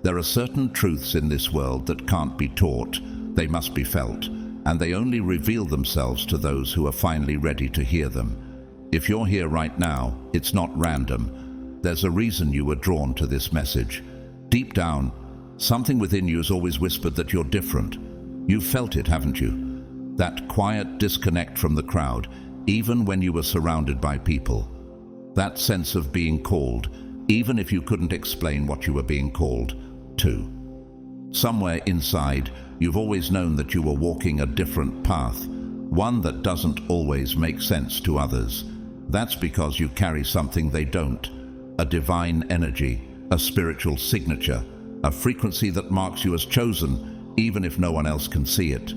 There are certain truths in this world that can't be taught, they must be felt, and they only reveal themselves to those who are finally ready to hear them. If you're here right now, it's not random. There's a reason you were drawn to this message. Deep down, something within you has always whispered that you're different. You've felt it, haven't you? That quiet disconnect from the crowd, even when you were surrounded by people. That sense of being called, even if you couldn't explain what you were being called to. Somewhere inside, you've always known that you were walking a different path, one that doesn't always make sense to others. That's because you carry something they don't, a divine energy, a spiritual signature, a frequency that marks you as chosen, even if no one else can see it.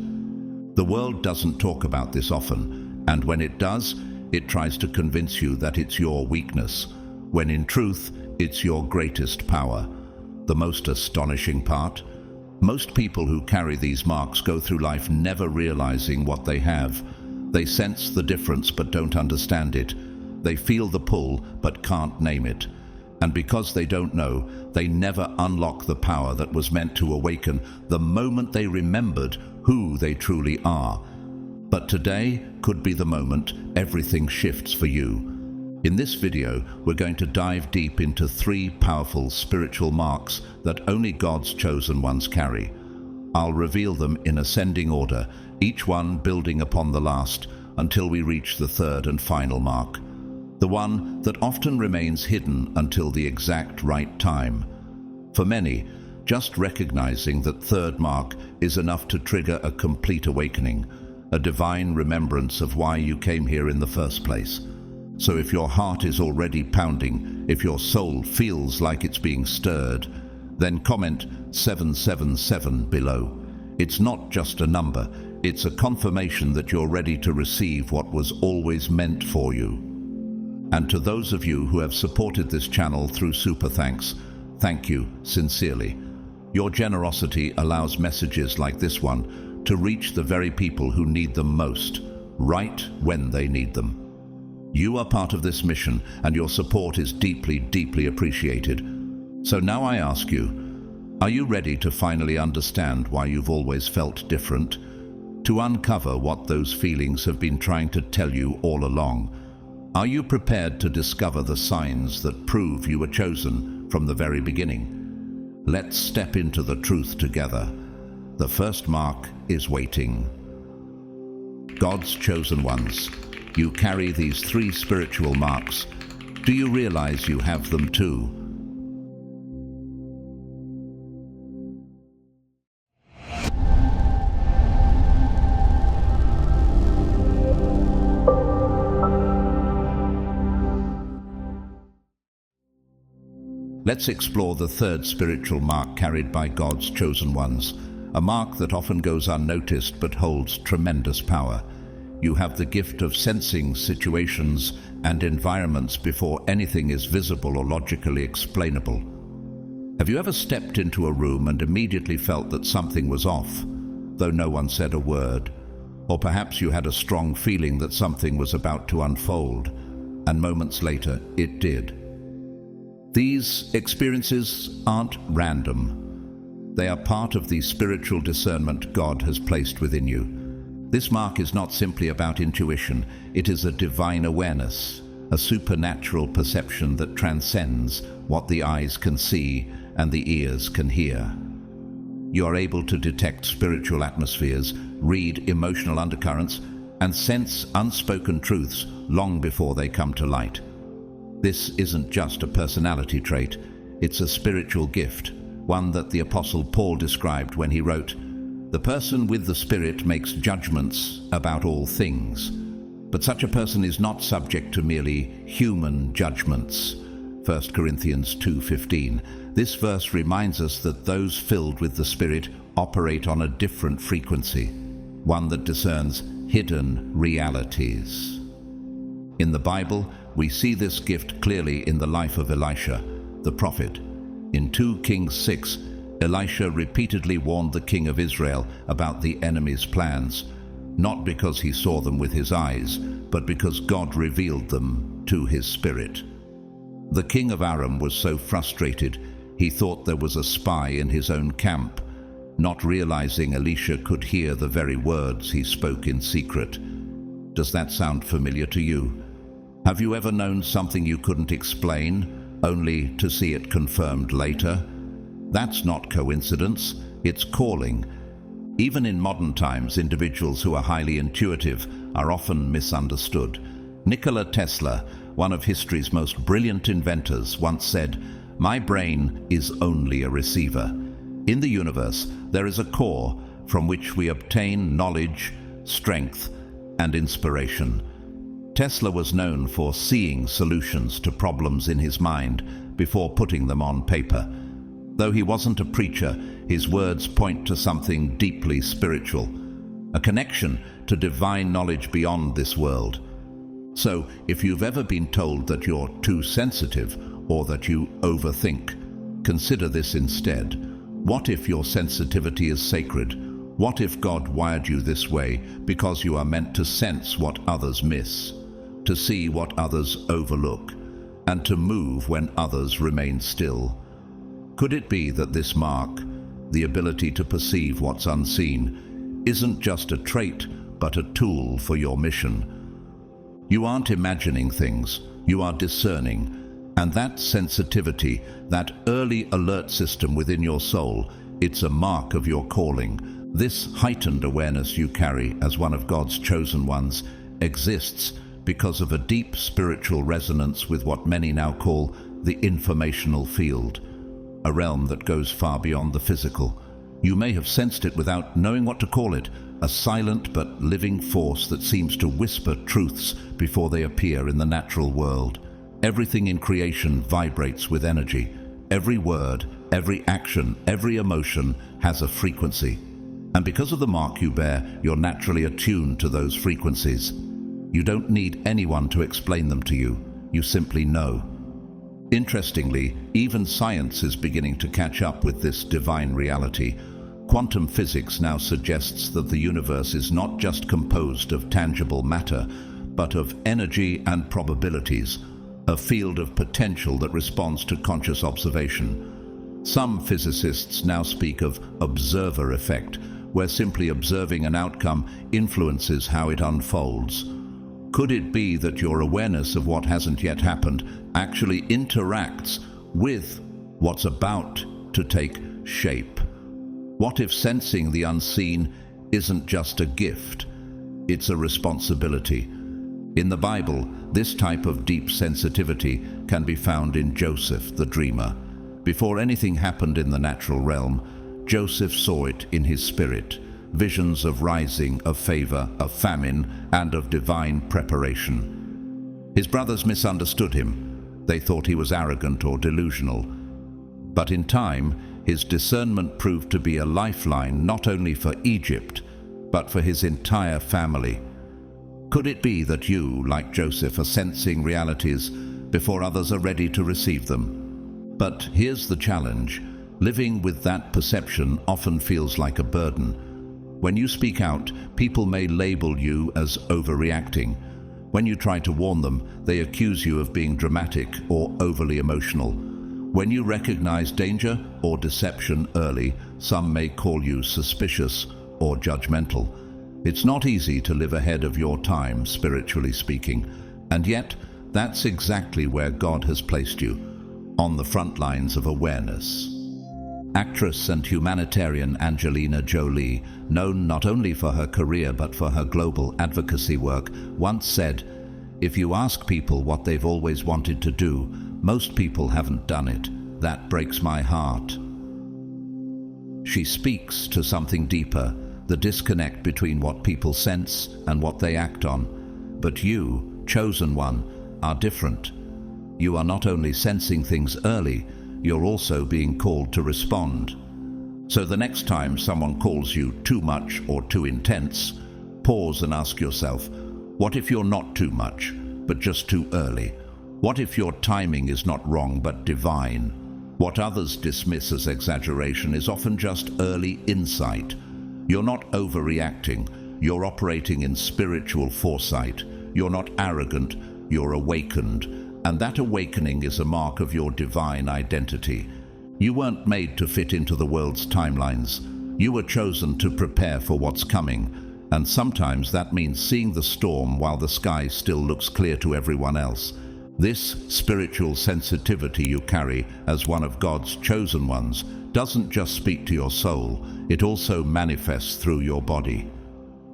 The world doesn't talk about this often, and when it does, it tries to convince you that it's your weakness, when in truth, it's your greatest power. The most astonishing part? Most people who carry these marks go through life never realizing what they have. They sense the difference but don't understand it. They feel the pull but can't name it. And because they don't know, they never unlock the power that was meant to awaken the moment they remembered who they truly are. But today could be the moment everything shifts for you. In this video, we're going to dive deep into 3 powerful spiritual marks that only God's chosen ones carry. I'll reveal them in ascending order, each one building upon the last, until we reach the 3rd and final mark. The one that often remains hidden until the exact right time. For many, just recognizing that 3rd mark is enough to trigger a complete awakening, a divine remembrance of why you came here in the first place. So if your heart is already pounding, if your soul feels like it's being stirred, then comment 777 below. It's not just a number, it's a confirmation that you're ready to receive what was always meant for you. And to those of you who have supported this channel through Super Thanks, thank you sincerely. Your generosity allows messages like this one to reach the very people who need them most, right when they need them. You are part of this mission, and your support is deeply, deeply appreciated. So now I ask you, are you ready to finally understand why you've always felt different? To uncover what those feelings have been trying to tell you all along? Are you prepared to discover the signs that prove you were chosen from the very beginning? Let's step into the truth together. The first mark is waiting. God's chosen ones. You carry these 3 spiritual marks. Do you realize you have them too? Let's explore the 3rd spiritual mark carried by God's chosen ones, a mark that often goes unnoticed but holds tremendous power. You have the gift of sensing situations and environments before anything is visible or logically explainable. Have you ever stepped into a room and immediately felt that something was off, though no one said a word? Or perhaps you had a strong feeling that something was about to unfold, and moments later it did. These experiences aren't random. They are part of the spiritual discernment God has placed within you. This mark is not simply about intuition, it is a divine awareness, a supernatural perception that transcends what the eyes can see and the ears can hear. You are able to detect spiritual atmospheres, read emotional undercurrents, and sense unspoken truths long before they come to light. This isn't just a personality trait, it's a spiritual gift, one that the Apostle Paul described when he wrote, "The person with the Spirit makes judgments about all things." But such a person is not subject to merely human judgments. 1 Corinthians 2:15. This verse reminds us that those filled with the Spirit operate on a different frequency, one that discerns hidden realities. In the Bible, we see this gift clearly in the life of Elisha, the prophet. In 2 Kings 6, Elisha repeatedly warned the king of Israel about the enemy's plans, not because he saw them with his eyes, but because God revealed them to his spirit. The king of Aram was so frustrated, He thought there was a spy in his own camp, not realizing Elisha could hear the very words he spoke in secret. Does that sound familiar to you? Have you ever known something you couldn't explain, only to see it confirmed later? That's not coincidence, it's calling. Even in modern times, individuals who are highly intuitive are often misunderstood. Nikola Tesla, one of history's most brilliant inventors, once said, "My brain is only a receiver." In the universe, there is a core from which we obtain knowledge, strength, and inspiration. Tesla was known for seeing solutions to problems in his mind before putting them on paper. Though he wasn't a preacher, his words point to something deeply spiritual, a connection to divine knowledge beyond this world. So, if you've ever been told that you're too sensitive or that you overthink, consider this instead. What if your sensitivity is sacred? What if God wired you this way because you are meant to sense what others miss, to see what others overlook, and to move when others remain still? Could it be that this mark, the ability to perceive what's unseen, isn't just a trait, but a tool for your mission? You aren't imagining things, you are discerning. And that sensitivity, that early alert system within your soul, it's a mark of your calling. This heightened awareness you carry as one of God's chosen ones exists because of a deep spiritual resonance with what many now call the informational field, a realm that goes far beyond the physical. You may have sensed it without knowing what to call it, a silent but living force that seems to whisper truths before they appear in the natural world. Everything in creation vibrates with energy. Every word, every action, every emotion has a frequency. And because of the mark you bear, you're naturally attuned to those frequencies. You don't need anyone to explain them to you. You simply know. Interestingly, even science is beginning to catch up with this divine reality. Quantum physics now suggests that the universe is not just composed of tangible matter, but of energy and probabilities, a field of potential that responds to conscious observation. Some physicists now speak of observer effect, where simply observing an outcome influences how it unfolds. Could it be that your awareness of what hasn't yet happened actually interacts with what's about to take shape? What if sensing the unseen isn't just a gift, it's a responsibility? In the Bible, this type of deep sensitivity can be found in Joseph the dreamer. Before anything happened in the natural realm, Joseph saw it in his spirit, visions of rising, of favor, of famine, and of divine preparation. His brothers misunderstood him. They thought he was arrogant or delusional. But in time, his discernment proved to be a lifeline not only for Egypt, but for his entire family. Could it be that you, like Joseph, are sensing realities before others are ready to receive them? But here's the challenge. Living with that perception often feels like a burden. When you speak out, people may label you as overreacting. When you try to warn them, they accuse you of being dramatic or overly emotional. When you recognize danger or deception early, some may call you suspicious or judgmental. It's not easy to live ahead of your time, spiritually speaking, and yet that's exactly where God has placed you, on the front lines of awareness. Actress and humanitarian Angelina Jolie, known not only for her career but for her global advocacy work, once said, "If you ask people what they've always wanted to do, most people haven't done it. That breaks my heart." She speaks to something deeper, the disconnect between what people sense and what they act on. But you, chosen one, are different. You are not only sensing things early, you're also being called to respond. So the next time someone calls you too much or too intense, pause and ask yourself, what if you're not too much, but just too early? What if your timing is not wrong but divine? What others dismiss as exaggeration is often just early insight. You're not overreacting, you're operating in spiritual foresight. You're not arrogant, you're awakened. And that awakening is a mark of your divine identity. You weren't made to fit into the world's timelines. You were chosen to prepare for what's coming, and sometimes that means seeing the storm while the sky still looks clear to everyone else. This spiritual sensitivity you carry as one of God's chosen ones doesn't just speak to your soul, it also manifests through your body.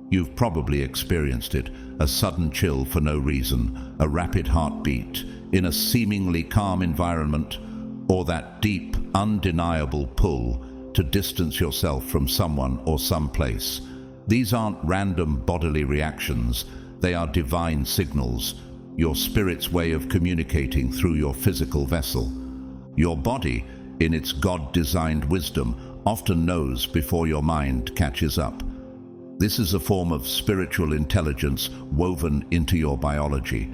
You've probably experienced it, a sudden chill for no reason, a rapid heartbeat in a seemingly calm environment, or that deep, undeniable pull to distance yourself from someone or someplace. These aren't random bodily reactions, they are divine signals, your spirit's way of communicating through your physical vessel. Your body, in its God-designed wisdom, often knows before your mind catches up. This is a form of spiritual intelligence woven into your biology.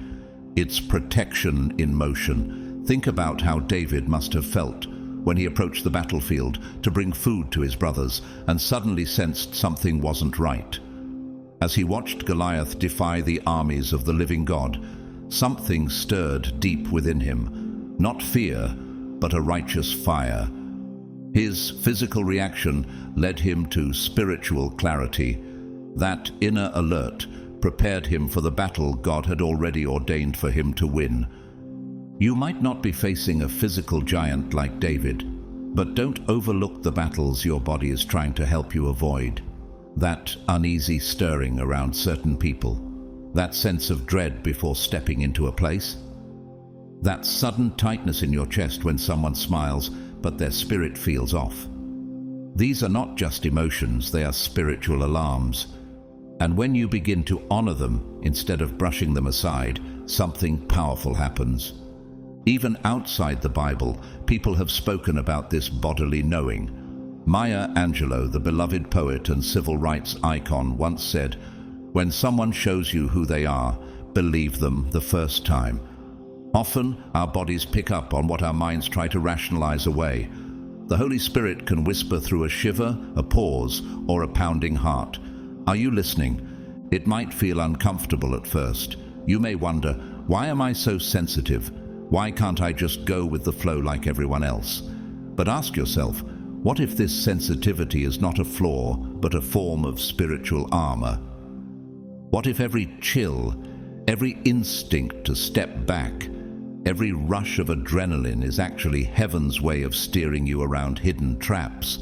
It's protection in motion. Think about how David must have felt when he approached the battlefield to bring food to his brothers and suddenly sensed something wasn't right. As he watched Goliath defy the armies of the living God, something stirred deep within him, not fear, but a righteous fire. His physical reaction led him to spiritual clarity. That inner alert prepared him for the battle God had already ordained for him to win. You might not be facing a physical giant like David, but don't overlook the battles your body is trying to help you avoid. That uneasy stirring around certain people, that sense of dread before stepping into a place, that sudden tightness in your chest when someone smiles but their spirit feels off. These are not just emotions, they are spiritual alarms. And when you begin to honor them instead of brushing them aside, something powerful happens. Even outside the Bible, people have spoken about this bodily knowing. Maya Angelou, the beloved poet and civil rights icon, once said, "When someone shows you who they are, believe them the first time." Often, our bodies pick up on what our minds try to rationalize away. The Holy Spirit can whisper through a shiver, a pause, or a pounding heart. Are you listening? It might feel uncomfortable at first. You may wonder, why am I so sensitive? Why can't I just go with the flow like everyone else? But ask yourself, what if this sensitivity is not a flaw, but a form of spiritual armor? What if every chill, every instinct to step back, every rush of adrenaline is actually heaven's way of steering you around hidden traps?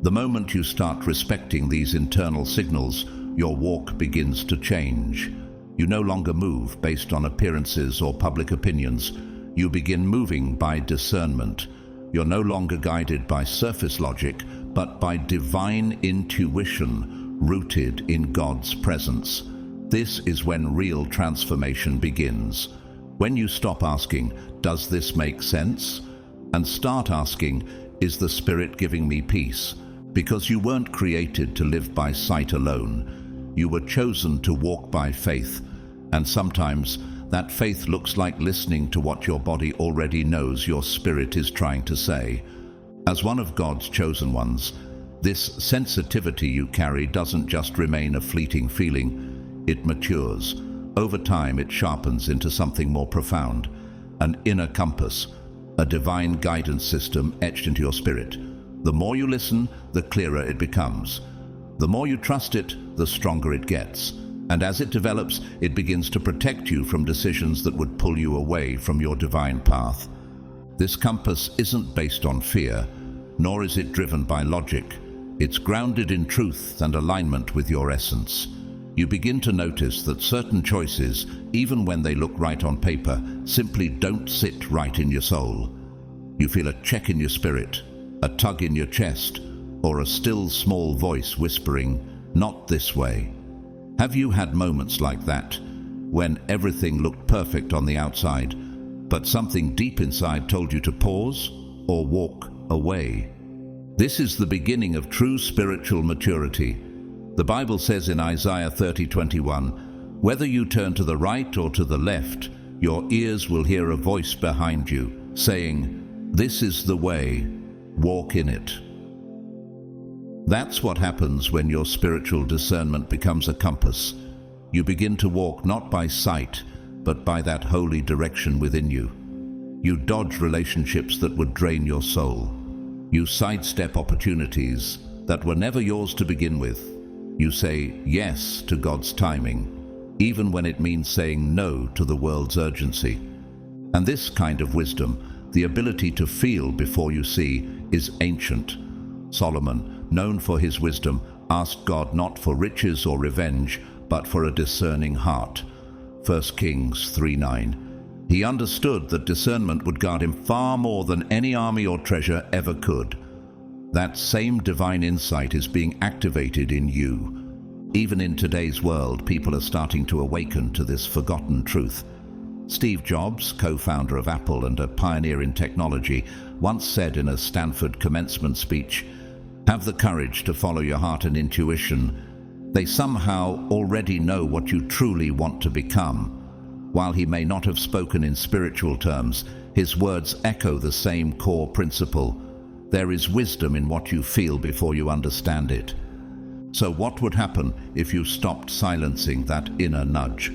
The moment you start respecting these internal signals, your walk begins to change. You no longer move based on appearances or public opinions. You begin moving by discernment. You're no longer guided by surface logic, but by divine intuition rooted in God's presence. This is when real transformation begins. When you stop asking, "Does this make sense?" and start asking, "Is the Spirit giving me peace?" Because you weren't created to live by sight alone. You were chosen to walk by faith, and sometimes that faith looks like listening to what your body already knows your spirit is trying to say. As one of God's chosen ones, this sensitivity you carry doesn't just remain a fleeting feeling, it matures. Over time it sharpens into something more profound, an inner compass, a divine guidance system etched into your spirit. The more you listen, the clearer it becomes. The more you trust it, the stronger it gets. And as it develops, it begins to protect you from decisions that would pull you away from your divine path. This compass isn't based on fear, nor is it driven by logic. It's grounded in truth and alignment with your essence. You begin to notice that certain choices, even when they look right on paper, simply don't sit right in your soul. You feel a check in your spirit, a tug in your chest, or a still small voice whispering, "Not this way." Have you had moments like that, when everything looked perfect on the outside, but something deep inside told you to pause or walk away? This is the beginning of true spiritual maturity. The Bible says in Isaiah 30:21, "Whether you turn to the right or to the left, your ears will hear a voice behind you, saying, 'This is the way, walk in it.'" That's what happens when your spiritual discernment becomes a compass. You begin to walk not by sight, but by that holy direction within you. You dodge relationships that would drain your soul. You sidestep opportunities that were never yours to begin with. You say yes to God's timing, even when it means saying no to the world's urgency. And this kind of wisdom, the ability to feel before you see, is ancient. Solomon, known for his wisdom, asked God not for riches or revenge, but for a discerning heart. 1 Kings 3:9. He understood that discernment would guard him far more than any army or treasure ever could. That same divine insight is being activated in you. Even in today's world, people are starting to awaken to this forgotten truth. Steve Jobs, co-founder of Apple and a pioneer in technology, once said in a Stanford commencement speech, "Have the courage to follow your heart and intuition. They somehow already know what you truly want to become." While he may not have spoken in spiritual terms, his words echo the same core principle. There is wisdom in what you feel before you understand it. So what would happen if you stopped silencing that inner nudge?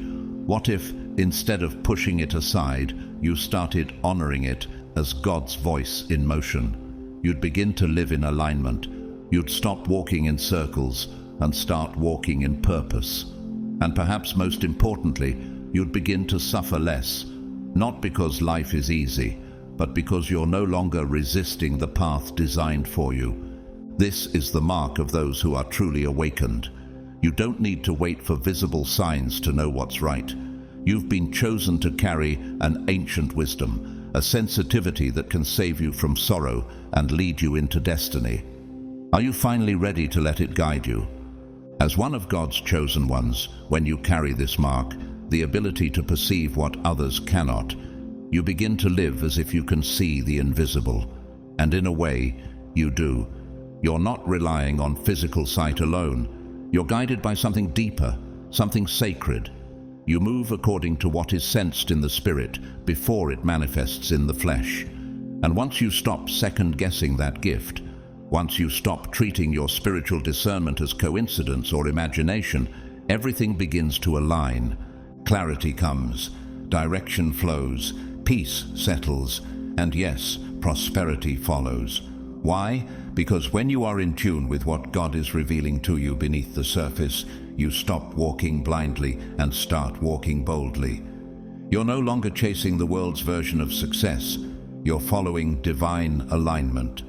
What if, instead of pushing it aside, you started honoring it as God's voice in motion? You'd begin to live in alignment. You'd stop walking in circles and start walking in purpose. And perhaps most importantly, you'd begin to suffer less, not because life is easy, but because you're no longer resisting the path designed for you. This is the mark of those who are truly awakened. You don't need to wait for visible signs to know what's right. You've been chosen to carry an ancient wisdom, a sensitivity that can save you from sorrow and lead you into destiny. Are you finally ready to let it guide you? As one of God's chosen ones, when you carry this mark, the ability to perceive what others cannot, you begin to live as if you can see the invisible. And in a way, you do. You're not relying on physical sight alone. You're guided by something deeper, something sacred. You move according to what is sensed in the spirit before it manifests in the flesh. And once you stop second-guessing that gift, once you stop treating your spiritual discernment as coincidence or imagination, everything begins to align. Clarity comes, direction flows, peace settles, and yes, prosperity follows. Why? Because when you are in tune with what God is revealing to you beneath the surface, you stop walking blindly and start walking boldly. You're no longer chasing the world's version of success. You're following divine alignment.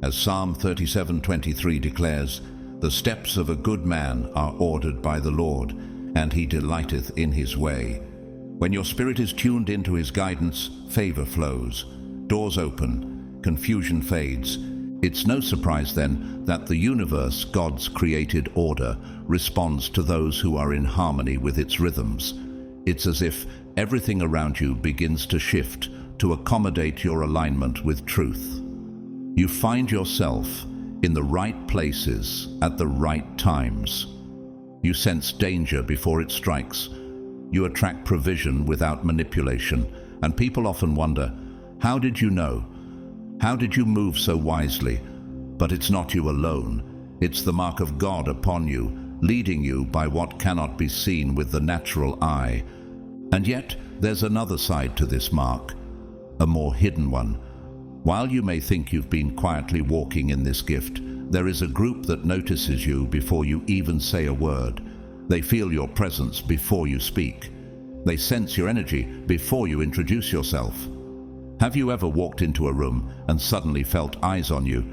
As Psalm 37:23 declares, "The steps of a good man are ordered by the Lord, and he delighteth in his way." When your spirit is tuned into his guidance, favor flows, doors open, confusion fades. It's no surprise then that the universe, God's created order, responds to those who are in harmony with its rhythms. It's as if everything around you begins to shift to accommodate your alignment with truth. You find yourself in the right places at the right times. You sense danger before it strikes. You attract provision without manipulation, and people often wonder, how did you know? How did you move so wisely? But it's not you alone. It's the mark of God upon you, leading you by what cannot be seen with the natural eye. And yet, there's another side to this mark, a more hidden one. While you may think you've been quietly walking in this gift, there is a group that notices you before you even say a word. They feel your presence before you speak. They sense your energy before you introduce yourself. Have you ever walked into a room and suddenly felt eyes on you,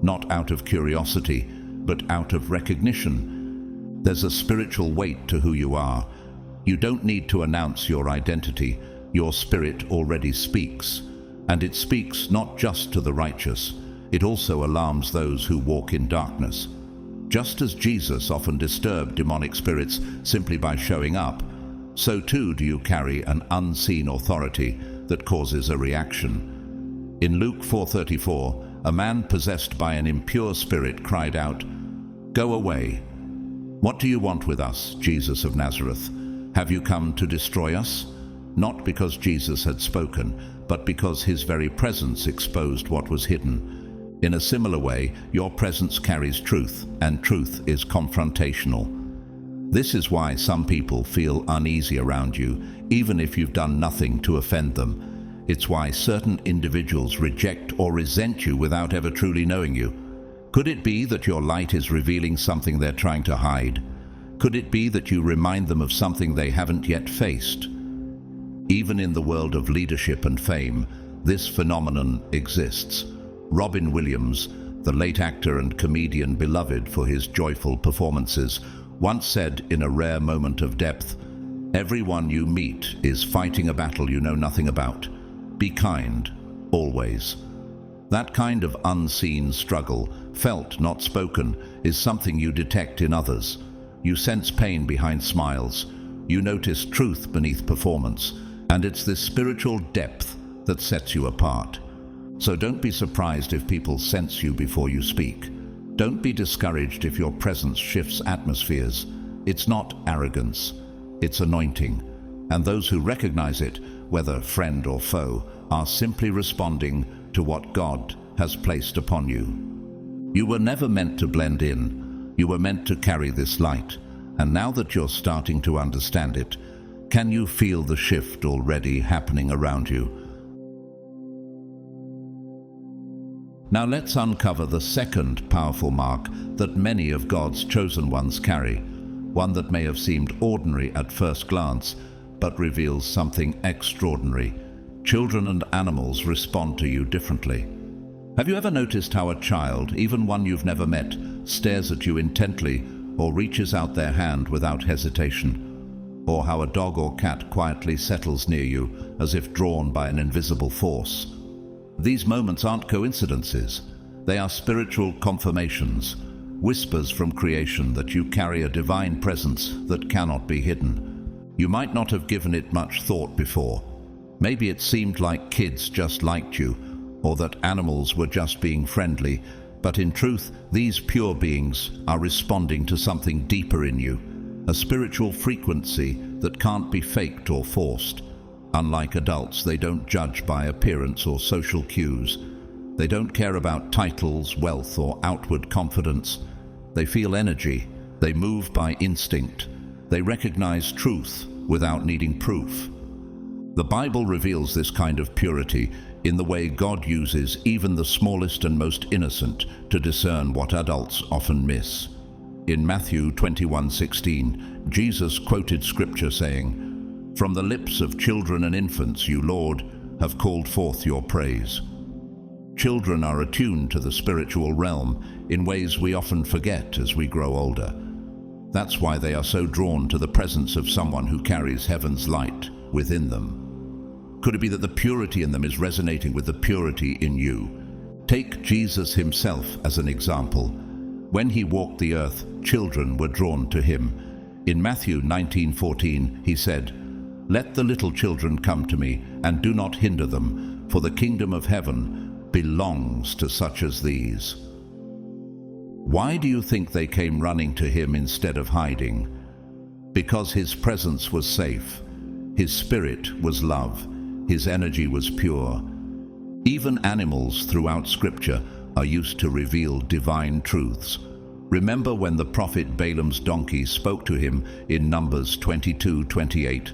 not out of curiosity, but out of recognition? There's a spiritual weight to who you are. You don't need to announce your identity. Your spirit already speaks. And it speaks not just to the righteous, it also alarms those who walk in darkness. Just as Jesus often disturbed demonic spirits simply by showing up, so too do you carry an unseen authority that causes a reaction. In Luke 4:34, a man possessed by an impure spirit cried out, "Go away. What do you want with us, Jesus of Nazareth? Have you come to destroy us?" Not because Jesus had spoken, but because his very presence exposed what was hidden. In a similar way, your presence carries truth, and truth is confrontational. This is why some people feel uneasy around you, even if you've done nothing to offend them. It's why certain individuals reject or resent you without ever truly knowing you. Could it be that your light is revealing something they're trying to hide? Could it be that you remind them of something they haven't yet faced? Even in the world of leadership and fame, this phenomenon exists. Robin Williams, the late actor and comedian beloved for his joyful performances, once said in a rare moment of depth, "Everyone you meet is fighting a battle you know nothing about. Be kind, always." That kind of unseen struggle, felt not spoken, is something you detect in others. You sense pain behind smiles. You notice truth beneath performance. And it's this spiritual depth that sets you apart. So don't be surprised if people sense you before you speak. Don't be discouraged if your presence shifts atmospheres. It's not arrogance, it's anointing. And those who recognize it, whether friend or foe, are simply responding to what God has placed upon you. You were never meant to blend in. You were meant to carry this light. And now that you're starting to understand it, can you feel the shift already happening around you? Now let's uncover the second powerful mark that many of God's chosen ones carry, one that may have seemed ordinary at first glance, but reveals something extraordinary. Children and animals respond to you differently. Have you ever noticed how a child, even one you've never met, stares at you intently or reaches out their hand without hesitation? Or how a dog or cat quietly settles near you as if drawn by an invisible force? These moments aren't coincidences. They are spiritual confirmations, whispers from creation that you carry a divine presence that cannot be hidden. You might not have given it much thought before. Maybe it seemed like kids just liked you, or that animals were just being friendly, but in truth, these pure beings are responding to something deeper in you, a spiritual frequency that can't be faked or forced. Unlike adults, they don't judge by appearance or social cues. They don't care about titles, wealth, or outward confidence. They feel energy. They move by instinct. They recognize truth without needing proof. The Bible reveals this kind of purity in the way God uses even the smallest and most innocent to discern what adults often miss. In Matthew 21:16, Jesus quoted scripture saying, "From the lips of children and infants you, Lord, have called forth your praise." Children are attuned to the spiritual realm in ways we often forget as we grow older. That's why they are so drawn to the presence of someone who carries heaven's light within them. Could it be that the purity in them is resonating with the purity in you? Take Jesus himself as an example. When he walked the earth, children were drawn to him. In Matthew 19:14, he said, "Let the little children come to me, and do not hinder them, for the kingdom of heaven belongs to such as these." Why do you think they came running to him instead of hiding? Because his presence was safe. His spirit was love. His energy was pure. Even animals throughout Scripture are used to reveal divine truths. Remember when the prophet Balaam's donkey spoke to him in Numbers 22:28?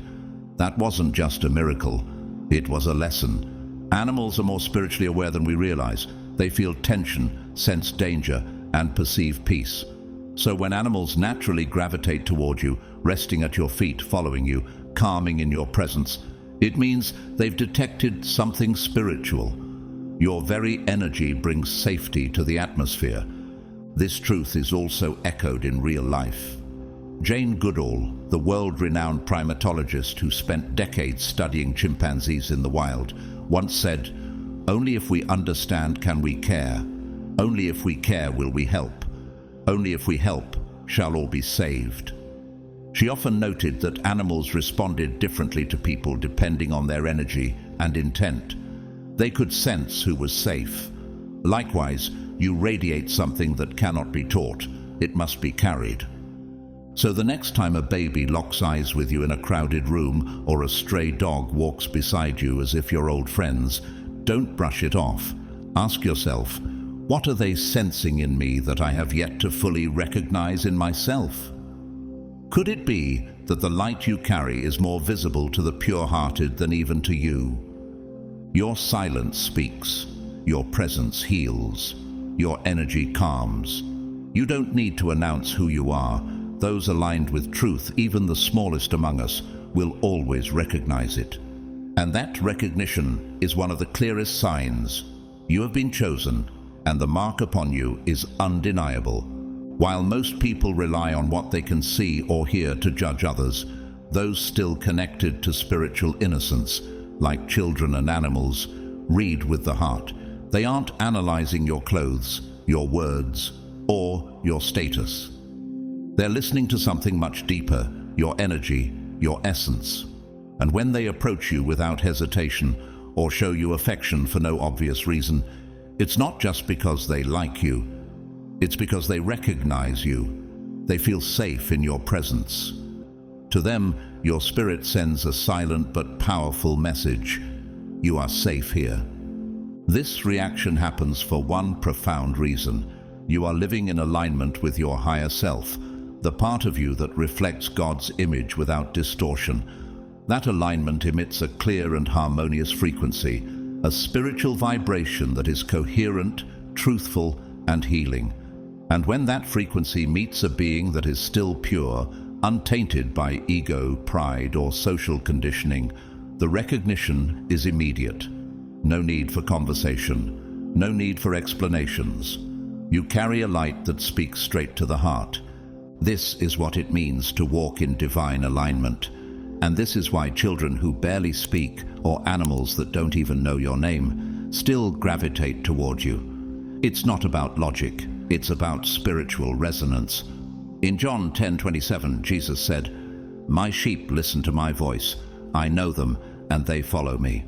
That wasn't just a miracle, it was a lesson. Animals are more spiritually aware than we realize. They feel tension, sense danger, and perceive peace. So when animals naturally gravitate toward you, resting at your feet, following you, calming in your presence, it means they've detected something spiritual. Your very energy brings safety to the atmosphere. This truth is also echoed in real life. Jane Goodall, the world-renowned primatologist who spent decades studying chimpanzees in the wild, once said, "Only if we understand can we care. Only if we care will we help. Only if we help shall all be saved." She often noted that animals responded differently to people depending on their energy and intent. They could sense who was safe. Likewise, you radiate something that cannot be taught. It must be carried. So the next time a baby locks eyes with you in a crowded room or a stray dog walks beside you as if you're old friends, don't brush it off. Ask yourself, what are they sensing in me that I have yet to fully recognize in myself? Could it be that the light you carry is more visible to the pure-hearted than even to you? Your silence speaks. Your presence heals. Your energy calms. You don't need to announce who you are. Those aligned with truth, even the smallest among us, will always recognize it. And that recognition is one of the clearest signs. You have been chosen, and the mark upon you is undeniable. While most people rely on what they can see or hear to judge others, those still connected to spiritual innocence, like children and animals, read with the heart. They aren't analyzing your clothes, your words, or your status. They're listening to something much deeper, your energy, your essence. And when they approach you without hesitation or show you affection for no obvious reason, it's not just because they like you. It's because they recognize you. They feel safe in your presence. To them, your spirit sends a silent but powerful message. You are safe here. This reaction happens for one profound reason. You are living in alignment with your higher self, the part of you that reflects God's image without distortion. That alignment emits a clear and harmonious frequency, a spiritual vibration that is coherent, truthful, and healing. And when that frequency meets a being that is still pure, untainted by ego, pride, or social conditioning, the recognition is immediate. No need for conversation, no need for explanations. You carry a light that speaks straight to the heart. This is what it means to walk in divine alignment. And this is why children who barely speak, or animals that don't even know your name, still gravitate toward you. It's not about logic, it's about spiritual resonance. In John 10:27, Jesus said, "My sheep listen to my voice. I know them, and they follow me."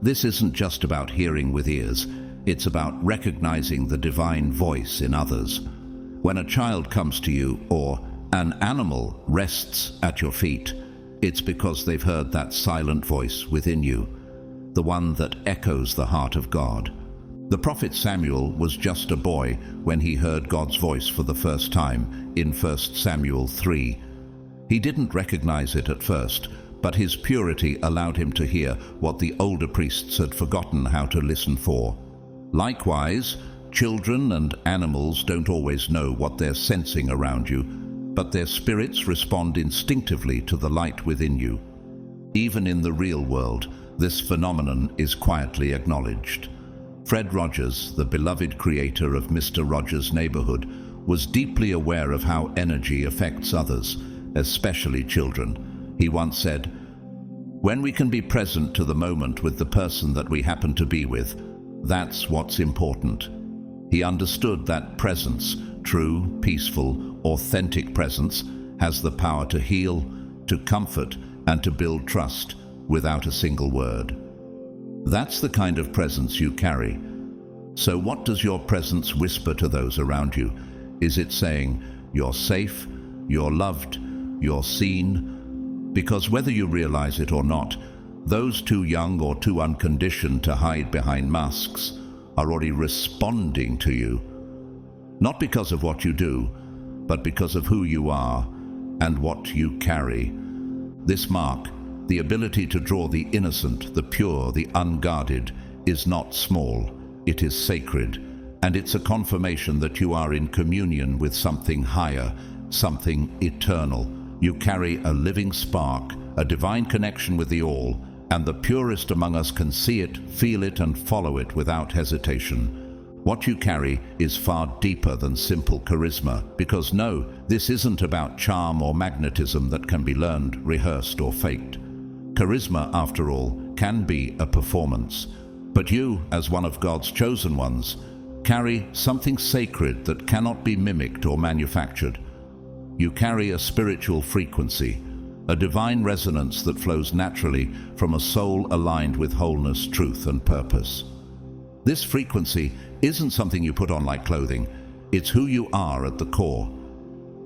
This isn't just about hearing with ears. It's about recognizing the divine voice in others. When a child comes to you, or an animal rests at your feet, it's because they've heard that silent voice within you, the one that echoes the heart of God. The prophet Samuel was just a boy when he heard God's voice for the first time in 1 Samuel 3. He didn't recognize it at first, but his purity allowed him to hear what the older priests had forgotten how to listen for. Likewise, children and animals don't always know what they're sensing around you, but their spirits respond instinctively to the light within you. Even in the real world, this phenomenon is quietly acknowledged. Fred Rogers, the beloved creator of Mr. Rogers' Neighborhood, was deeply aware of how energy affects others, especially children. He once said, "When we can be present to the moment with the person that we happen to be with, that's what's important." He understood that presence, true, peaceful, authentic presence, has the power to heal, to comfort, and to build trust without a single word. That's the kind of presence you carry. So what does your presence whisper to those around you? Is it saying, "You're safe, you're loved, you're seen"? Because whether you realize it or not, those too young or too unconditioned to hide behind masks are already responding to you. Not because of what you do, but because of who you are and what you carry. This mark, the ability to draw the innocent, the pure, the unguarded, is not small, it is sacred, and it's a confirmation that you are in communion with something higher, something eternal. You carry a living spark, a divine connection with the all, and the purest among us can see it, feel it, and follow it without hesitation. What you carry is far deeper than simple charisma, because no, this isn't about charm or magnetism that can be learned, rehearsed, or faked. Charisma, after all, can be a performance. But you, as one of God's chosen ones, carry something sacred that cannot be mimicked or manufactured. You carry a spiritual frequency, a divine resonance that flows naturally from a soul aligned with wholeness, truth, and purpose. This frequency isn't something you put on like clothing. It's who you are at the core.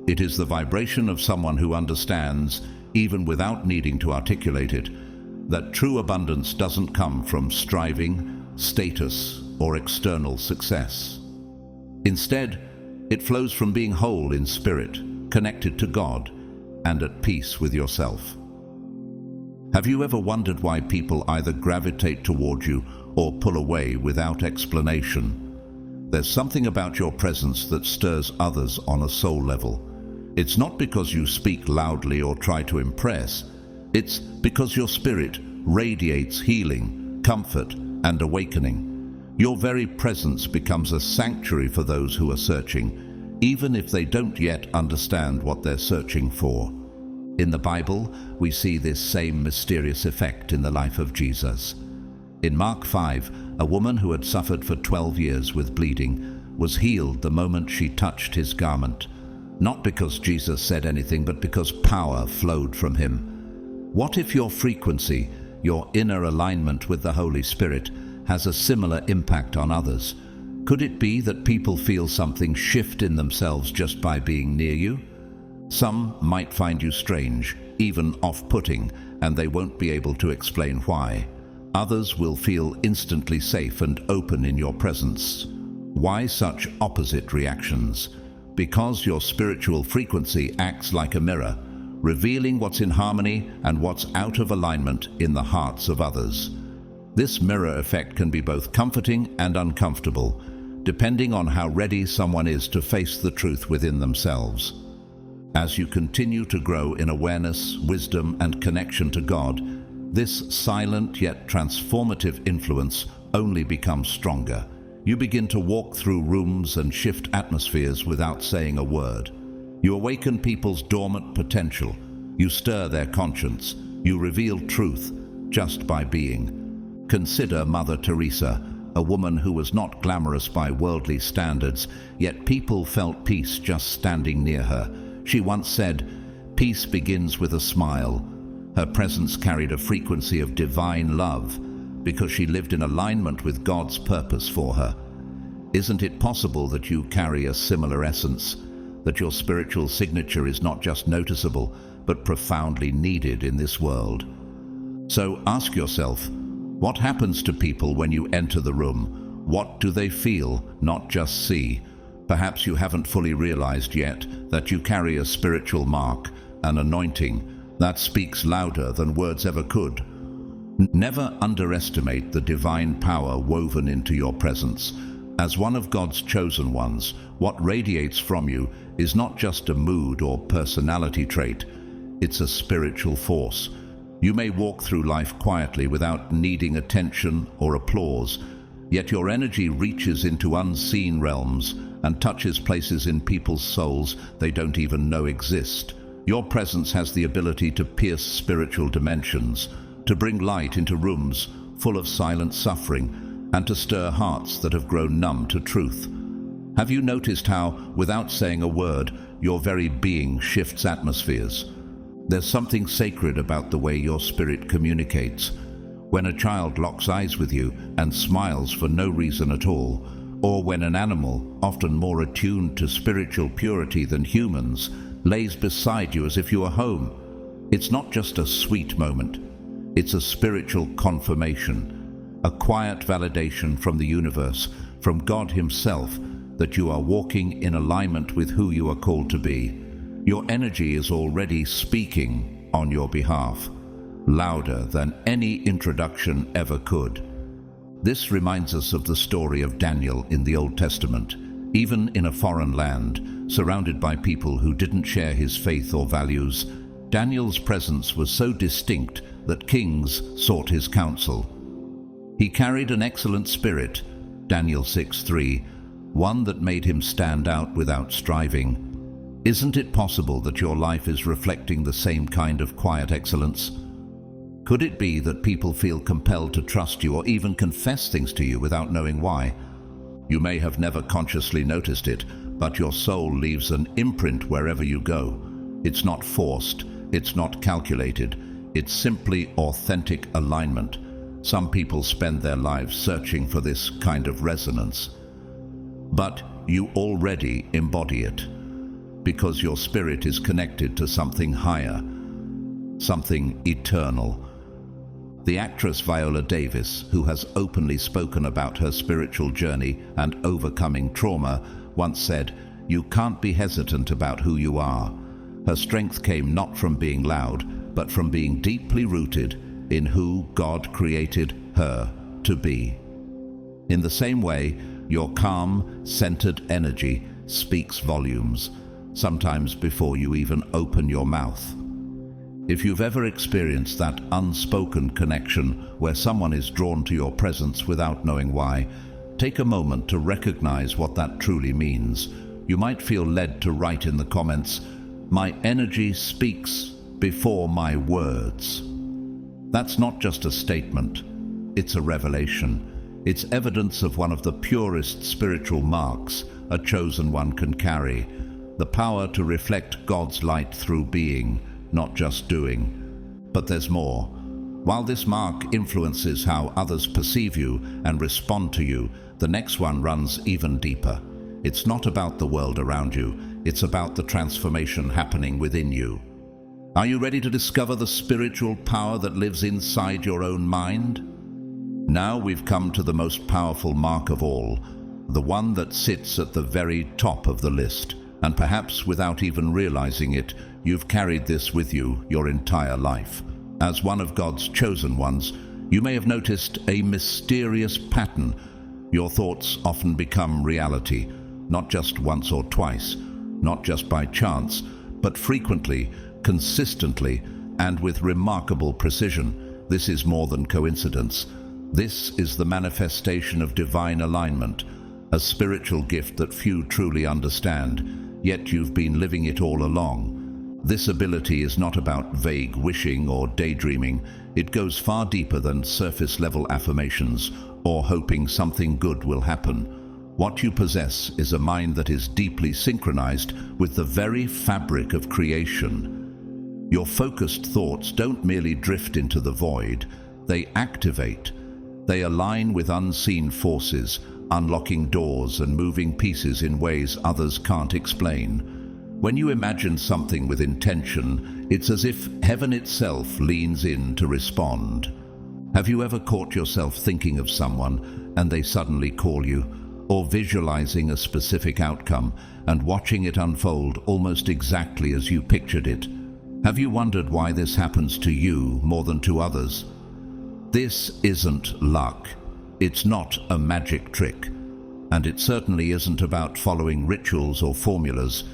It is the vibration of someone who understands, even without needing to articulate it, that true abundance doesn't come from striving, status, or external success. Instead, it flows from being whole in spirit, connected to God, and at peace with yourself. Have you ever wondered why people either gravitate toward you or pull away witut explanation. There's something about your presence that stirs others on a soul level. It's not because you speak loudly or try to impress. It's because your spirit radiates healing, comfort, and awakening. Your very presence becomes a sanctuary for those who are searching, even if they don't yet understand what they're searching for. In the Bible, we see this same mysterious effect in the life of Jesus. In Mark 5, a woman who had suffered for 12 years with bleeding was healed the moment she touched his garment, not because Jesus said anything, but because power flowed from him. What if your frequency, your inner alignment with the Holy Spirit, has a similar impact on others? Could it be that people feel something shift in themselves just by being near you? Some might find you strange, even off-putting, and they won't be able to explain why. Others will feel instantly safe and open in your presence. Why such opposite reactions? Because your spiritual frequency acts like a mirror, revealing what's in harmony and what's out of alignment in the hearts of others. This mirror effect can be both comforting and uncomfortable, depending on how ready someone is to face the truth within themselves. As you continue to grow in awareness, wisdom, and connection to God, this silent yet transformative influence only becomes stronger. You begin to walk through rooms and shift atmospheres without saying a word. You awaken people's dormant potential. You stir their conscience. You reveal truth just by being. Consider Mother Teresa, a woman who was not glamorous by worldly standards, yet people felt peace just standing near her. She once said, "Peace begins with a smile." Her presence carried a frequency of divine love because she lived in alignment with God's purpose for her. Isn't it possible that you carry a similar essence, that your spiritual signature is not just noticeable, but profoundly needed in this world? So ask yourself, what happens to people when you enter the room? What do they feel, not just see? Perhaps you haven't fully realized yet that you carry a spiritual mark, an anointing, that speaks louder than words ever could. Never underestimate the divine power woven into your presence. As one of God's chosen ones, what radiates from you is not just a mood or personality trait, it's a spiritual force. You may walk through life quietly without needing attention or applause, yet your energy reaches into unseen realms and touches places in people's souls they don't even know exist. Your presence has the ability to pierce spiritual dimensions, to bring light into rooms full of silent suffering, and to stir hearts that have grown numb to truth. Have you noticed how, without saying a word, your very being shifts atmospheres? There's something sacred about the way your spirit communicates. When a child locks eyes with you and smiles for no reason at all, or when an animal, often more attuned to spiritual purity than humans, lays beside you as if you were home, it's not just a sweet moment. It's a spiritual confirmation, a quiet validation from the universe, from God Himself, that you are walking in alignment with who you are called to be. Your energy is already speaking on your behalf, louder than any introduction ever could. This reminds us of the story of Daniel in the Old Testament. Even in a foreign land, surrounded by people who didn't share his faith or values, Daniel's presence was so distinct that kings sought his counsel. He carried an excellent spirit, Daniel 6:3, one that made him stand out without striving. Isn't it possible that your life is reflecting the same kind of quiet excellence? Could it be that people feel compelled to trust you or even confess things to you without knowing why? You may have never consciously noticed it, but your soul leaves an imprint wherever you go. It's not forced, it's not calculated, it's simply authentic alignment. Some people spend their lives searching for this kind of resonance. But you already embody it, because your spirit is connected to something higher, something eternal. The actress Viola Davis, who has openly spoken about her spiritual journey and overcoming trauma, once said, "You can't be hesitant about who you are." Her strength came not from being loud, but from being deeply rooted in who God created her to be. In the same way, your calm, centered energy speaks volumes, sometimes before you even open your mouth. If you've ever experienced that unspoken connection where someone is drawn to your presence without knowing why, take a moment to recognize what that truly means. You might feel led to write in the comments, "My energy speaks before my words." That's not just a statement, it's a revelation. It's evidence of one of the purest spiritual marks a chosen one can carry, the power to reflect God's light through being, not just doing. But there's more. While this mark influences how others perceive you and respond to you, the next one runs even deeper. It's not about the world around you, it's about the transformation happening within you. Are you ready to discover the spiritual power that lives inside your own mind? Now we've come to the most powerful mark of all, the one that sits at the very top of the list, and perhaps without even realizing it, you've carried this with you your entire life. As one of God's chosen ones, you may have noticed a mysterious pattern. Your thoughts often become reality, not just once or twice, not just by chance, but frequently, consistently, and with remarkable precision. This is more than coincidence. This is the manifestation of divine alignment, a spiritual gift that few truly understand, yet you've been living it all along. This ability is not about vague wishing or daydreaming. It goes far deeper than surface-level affirmations or hoping something good will happen. What you possess is a mind that is deeply synchronized with the very fabric of creation. Your focused thoughts don't merely drift into the void, they activate. They align with unseen forces, unlocking doors and moving pieces in ways others can't explain. When you imagine something with intention, it's as if heaven itself leans in to respond. Have you ever caught yourself thinking of someone and they suddenly call you, or visualizing a specific outcome and watching it unfold almost exactly as you pictured it? Have you wondered why this happens to you more than to others? This isn't luck. It's not a magic trick. And it certainly isn't about following rituals or formulas.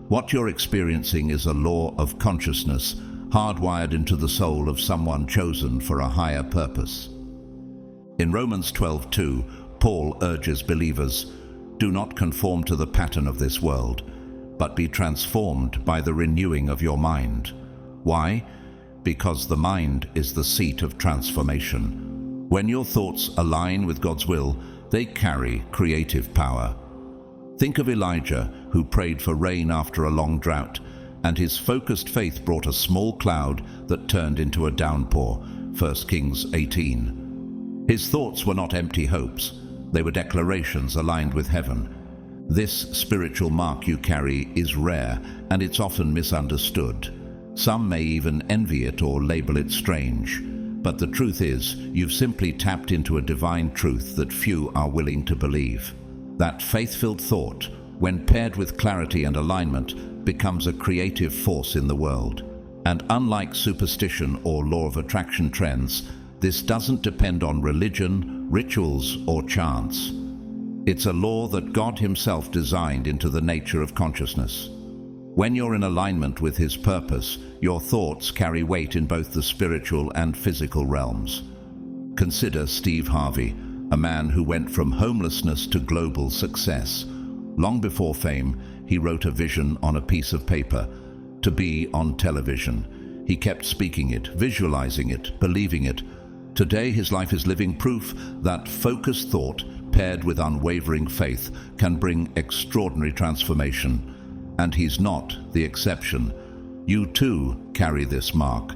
What you're experiencing is a law of consciousness, hardwired into the soul of someone chosen for a higher purpose. In Romans 12:2, Paul urges believers, "Do not conform to the pattern of this world, but be transformed by the renewing of your mind." Why? Because the mind is the seat of transformation. When your thoughts align with God's will, they carry creative power. Think of Elijah, who prayed for rain after a long drought, and his focused faith brought a small cloud that turned into a downpour, 1 Kings 18. His thoughts were not empty hopes, they were declarations aligned with heaven. This spiritual mark you carry is rare, and it's often misunderstood. Some may even envy it or label it strange. But the truth is, you've simply tapped into a divine truth that few are willing to believe. That faith-filled thought, when paired with clarity and alignment, becomes a creative force in the world. And unlike superstition or law of attraction trends, this doesn't depend on religion, rituals, or chance. It's a law that God Himself designed into the nature of consciousness. When you're in alignment with His purpose, your thoughts carry weight in both the spiritual and physical realms. Consider Steve Harvey, a man who went from homelessness to global success. Long before fame, he wrote a vision on a piece of paper, to be on television. He kept speaking it, visualizing it, believing it. Today, his life is living proof that focused thought, paired with unwavering faith, can bring extraordinary transformation. And he's not the exception. You too carry this mark.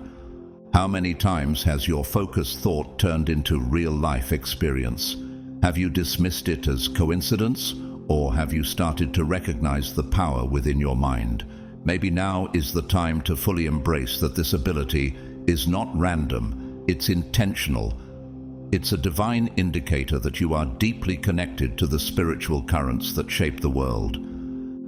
How many times has your focused thought turned into real-life experience? Have you dismissed it as coincidence, or have you started to recognize the power within your mind? Maybe now is the time to fully embrace that this ability is not random, it's intentional. It's a divine indicator that you are deeply connected to the spiritual currents that shape the world.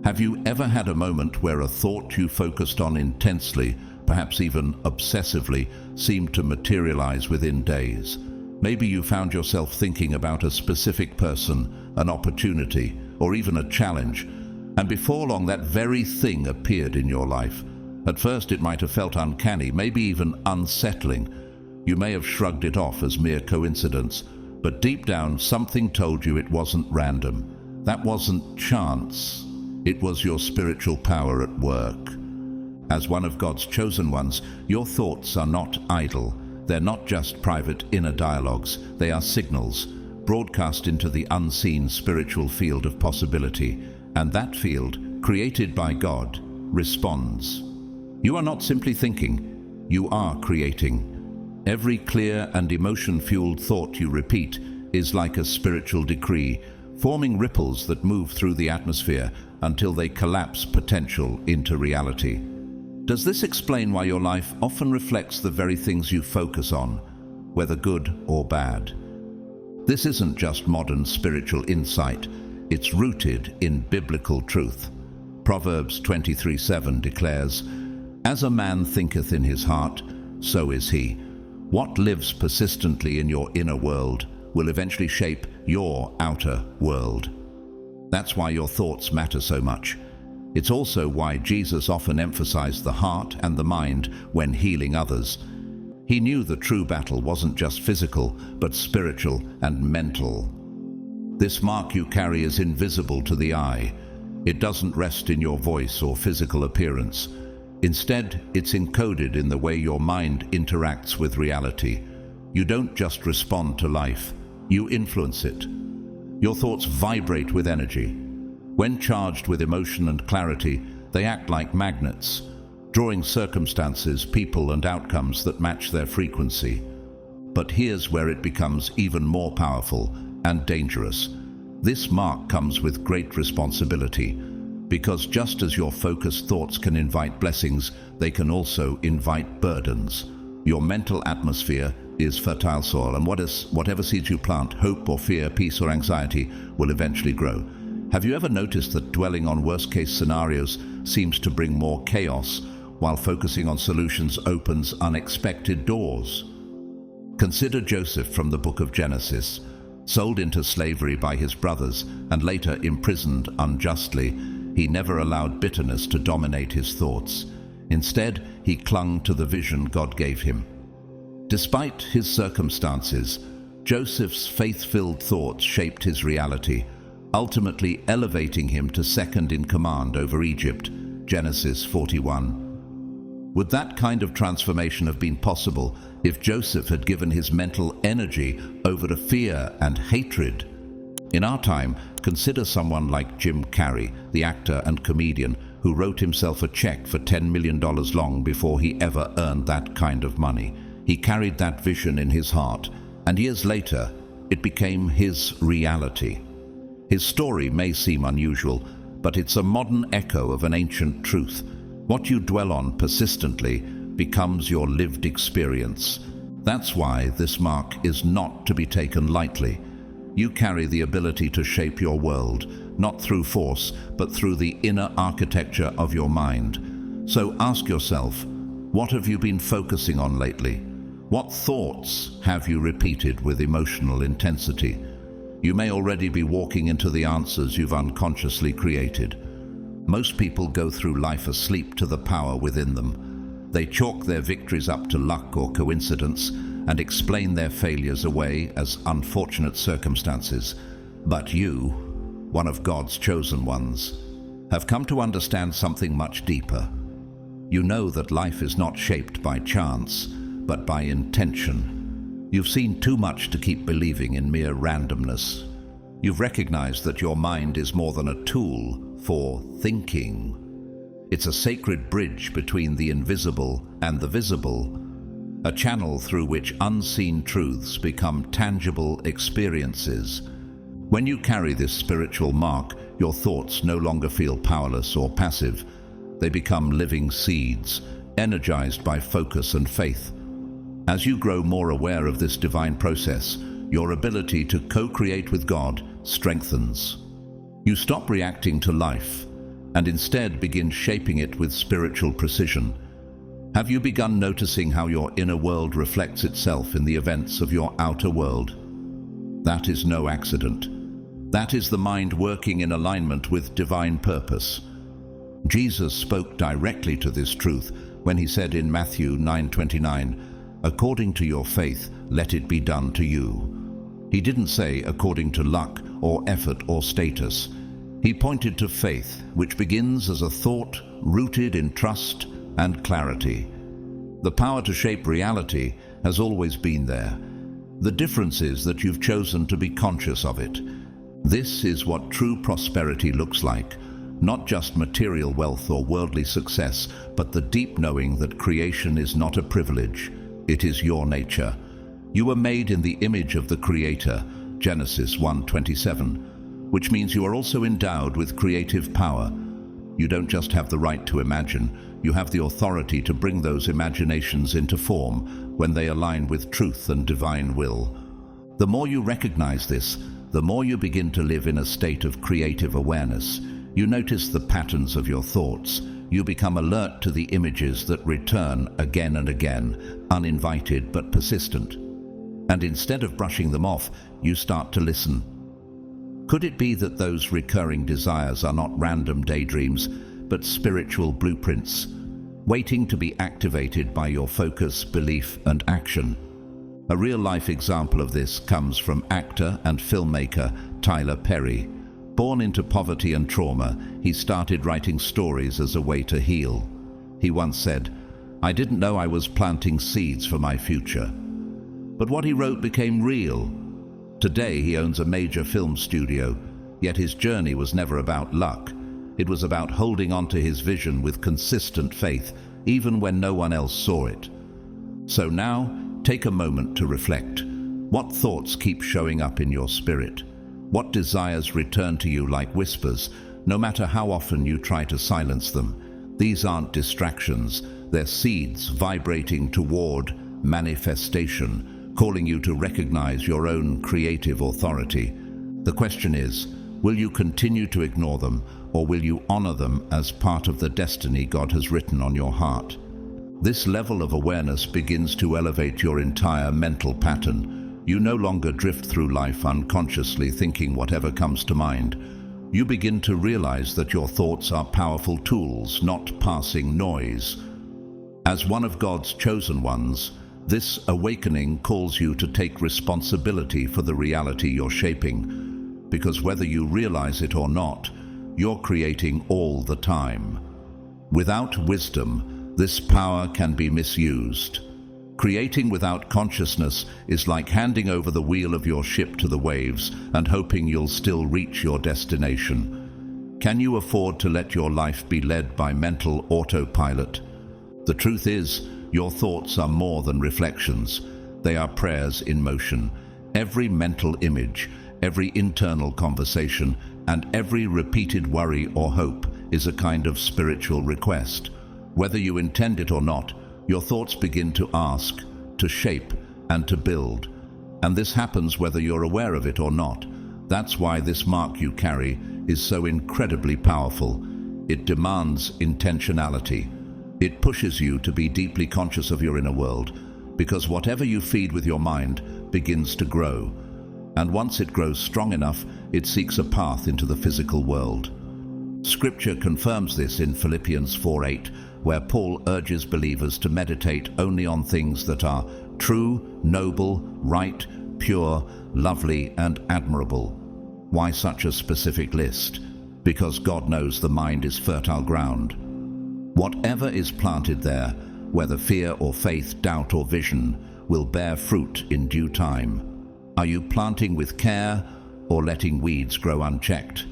Have you ever had a moment where a thought you focused on intensely, perhaps even obsessively, seemed to materialize within days? Maybe you found yourself thinking about a specific person, an opportunity, or even a challenge, and before long that very thing appeared in your life. At first it might have felt uncanny, maybe even unsettling. You may have shrugged it off as mere coincidence, but deep down something told you it wasn't random. That wasn't chance. It was your spiritual power at work. As one of God's chosen ones, your thoughts are not idle. They're not just private inner dialogues. They are signals, broadcast into the unseen spiritual field of possibility. And that field, created by God, responds. You are not simply thinking, you are creating. Every clear and emotion-fueled thought you repeat is like a spiritual decree, forming ripples that move through the atmosphere until they collapse potential into reality. Does this explain why your life often reflects the very things you focus on, whether good or bad? This isn't just modern spiritual insight, it's rooted in biblical truth. Proverbs 23:7 declares, "As a man thinketh in his heart, so is he." What lives persistently in your inner world will eventually shape your outer world. That's why your thoughts matter so much. It's also why Jesus often emphasized the heart and the mind when healing others. He knew the true battle wasn't just physical, but spiritual and mental. This mark you carry is invisible to the eye. It doesn't rest in your voice or physical appearance. Instead, it's encoded in the way your mind interacts with reality. You don't just respond to life, you influence it. Your thoughts vibrate with energy. When charged with emotion and clarity, they act like magnets, drawing circumstances, people, and outcomes that match their frequency. But here's where it becomes even more powerful and dangerous. This mark comes with great responsibility, because just as your focused thoughts can invite blessings, they can also invite burdens. Your mental atmosphere is fertile soil, and whatever seeds you plant, hope or fear, peace or anxiety, will eventually grow. Have you ever noticed that dwelling on worst-case scenarios seems to bring more chaos, while focusing on solutions opens unexpected doors? Consider Joseph from the book of Genesis. Sold into slavery by his brothers and later imprisoned unjustly, he never allowed bitterness to dominate his thoughts. Instead, he clung to the vision God gave him. Despite his circumstances, Joseph's faith-filled thoughts shaped his reality, ultimately elevating him to second in command over Egypt, Genesis 41. Would that kind of transformation have been possible if Joseph had given his mental energy over to fear and hatred? In our time, consider someone like Jim Carrey, the actor and comedian who wrote himself a check for $10 million long before he ever earned that kind of money. He carried that vision in his heart, and years later, it became his reality. His story may seem unusual, but it's a modern echo of an ancient truth. What you dwell on persistently becomes your lived experience. That's why this mark is not to be taken lightly. You carry the ability to shape your world, not through force, but through the inner architecture of your mind. So ask yourself, what have you been focusing on lately? What thoughts have you repeated with emotional intensity? You may already be walking into the answers you've unconsciously created. Most people go through life asleep to the power within them. They chalk their victories up to luck or coincidence and explain their failures away as unfortunate circumstances. But you, one of God's chosen ones, have come to understand something much deeper. You know that life is not shaped by chance, but by intention. You've seen too much to keep believing in mere randomness. You've recognized that your mind is more than a tool for thinking. It's a sacred bridge between the invisible and the visible, a channel through which unseen truths become tangible experiences. When you carry this spiritual mark, your thoughts no longer feel powerless or passive. They become living seeds, energized by focus and faith. As you grow more aware of this divine process, your ability to co-create with God strengthens. You stop reacting to life and instead begin shaping it with spiritual precision. Have you begun noticing how your inner world reflects itself in the events of your outer world? That is no accident. That is the mind working in alignment with divine purpose. Jesus spoke directly to this truth when he said in Matthew 9:29, "According to your faith, let it be done to you." He didn't say according to luck or effort or status. He pointed to faith, which begins as a thought rooted in trust and clarity. The power to shape reality has always been there. The difference is that you've chosen to be conscious of it. This is what true prosperity looks like. Not just material wealth or worldly success, but the deep knowing that creation is not a privilege. It is your nature. You were made in the image of the Creator, Genesis 1:27, which means you are also endowed with creative power. You don't just have the right to imagine, you have the authority to bring those imaginations into form when they align with truth and divine will. The more you recognize this, the more you begin to live in a state of creative awareness. You notice the patterns of your thoughts. You become alert to the images that return again and again, uninvited but persistent. And instead of brushing them off, you start to listen. Could it be that those recurring desires are not random daydreams, but spiritual blueprints, waiting to be activated by your focus, belief, and action? A real-life example of this comes from actor and filmmaker Tyler Perry. Born into poverty and trauma, he started writing stories as a way to heal. He once said, "I didn't know I was planting seeds for my future." But what he wrote became real. Today he owns a major film studio, yet his journey was never about luck. It was about holding on to his vision with consistent faith, even when no one else saw it. So now, take a moment to reflect. What thoughts keep showing up in your spirit? What desires return to you like whispers, no matter how often you try to silence them? These aren't distractions, they're seeds vibrating toward manifestation, calling you to recognize your own creative authority. The question is, will you continue to ignore them, or will you honor them as part of the destiny God has written on your heart? This level of awareness begins to elevate your entire mental pattern. You no longer drift through life unconsciously thinking whatever comes to mind. You begin to realize that your thoughts are powerful tools, not passing noise. As one of God's chosen ones, this awakening calls you to take responsibility for the reality you're shaping, because whether you realize it or not, you're creating all the time. Without wisdom, this power can be misused. Creating without consciousness is like handing over the wheel of your ship to the waves and hoping you'll still reach your destination. Can you afford to let your life be led by mental autopilot? The truth is, your thoughts are more than reflections. They are prayers in motion. Every mental image, every internal conversation, and every repeated worry or hope is a kind of spiritual request. Whether you intend it or not, your thoughts begin to ask, to shape, and to build. And this happens whether you're aware of it or not. That's why this mark you carry is so incredibly powerful. It demands intentionality. It pushes you to be deeply conscious of your inner world, because whatever you feed with your mind begins to grow. And once it grows strong enough, it seeks a path into the physical world. Scripture confirms this in Philippians 4:8, where Paul urges believers to meditate only on things that are true, noble, right, pure, lovely, and admirable. Why such a specific list? Because God knows the mind is fertile ground. Whatever is planted there, whether fear or faith, doubt or vision, will bear fruit in due time. Are you planting with care or letting weeds grow unchecked?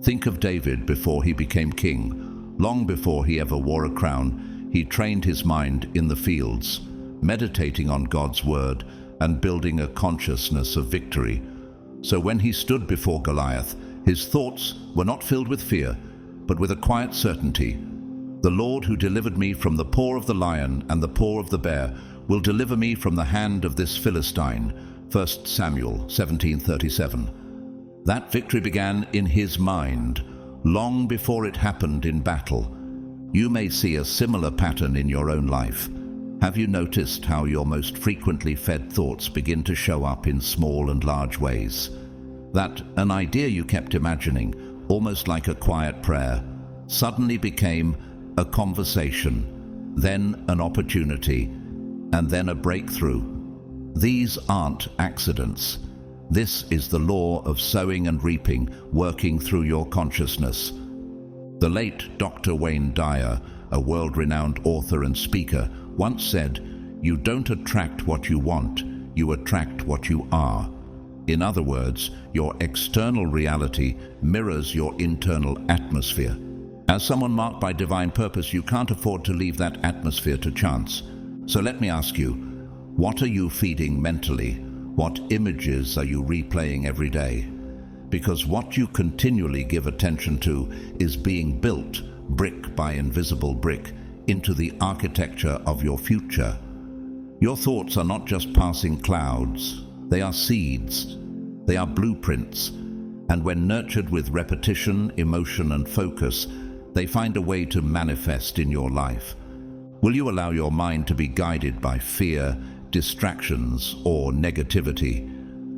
Think of David before he became king. Long before he ever wore a crown, he trained his mind in the fields, meditating on God's word and building a consciousness of victory. So when he stood before Goliath, his thoughts were not filled with fear, but with a quiet certainty. The Lord who delivered me from the paw of the lion and the paw of the bear will deliver me from the hand of this Philistine. 1 Samuel 17:37. That victory began in his mind, long before it happened in battle. You may see a similar pattern in your own life. Have you noticed how your most frequently fed thoughts begin to show up in small and large ways? That an idea you kept imagining, almost like a quiet prayer, suddenly became a conversation, then an opportunity, and then a breakthrough. These aren't accidents. This is the law of sowing and reaping working through your consciousness. The late Dr. Wayne Dyer, a world-renowned author and speaker, once said, "You don't attract what you want, you attract what you are." In other words, your external reality mirrors your internal atmosphere. As someone marked by divine purpose, you can't afford to leave that atmosphere to chance. So let me ask you, what are you feeding mentally? What images are you replaying every day? Because what you continually give attention to is being built, brick by invisible brick, into the architecture of your future. Your thoughts are not just passing clouds, they are seeds, they are blueprints, and when nurtured with repetition, emotion, and focus, they find a way to manifest in your life. Will you allow your mind to be guided by fear, distractions, or negativity?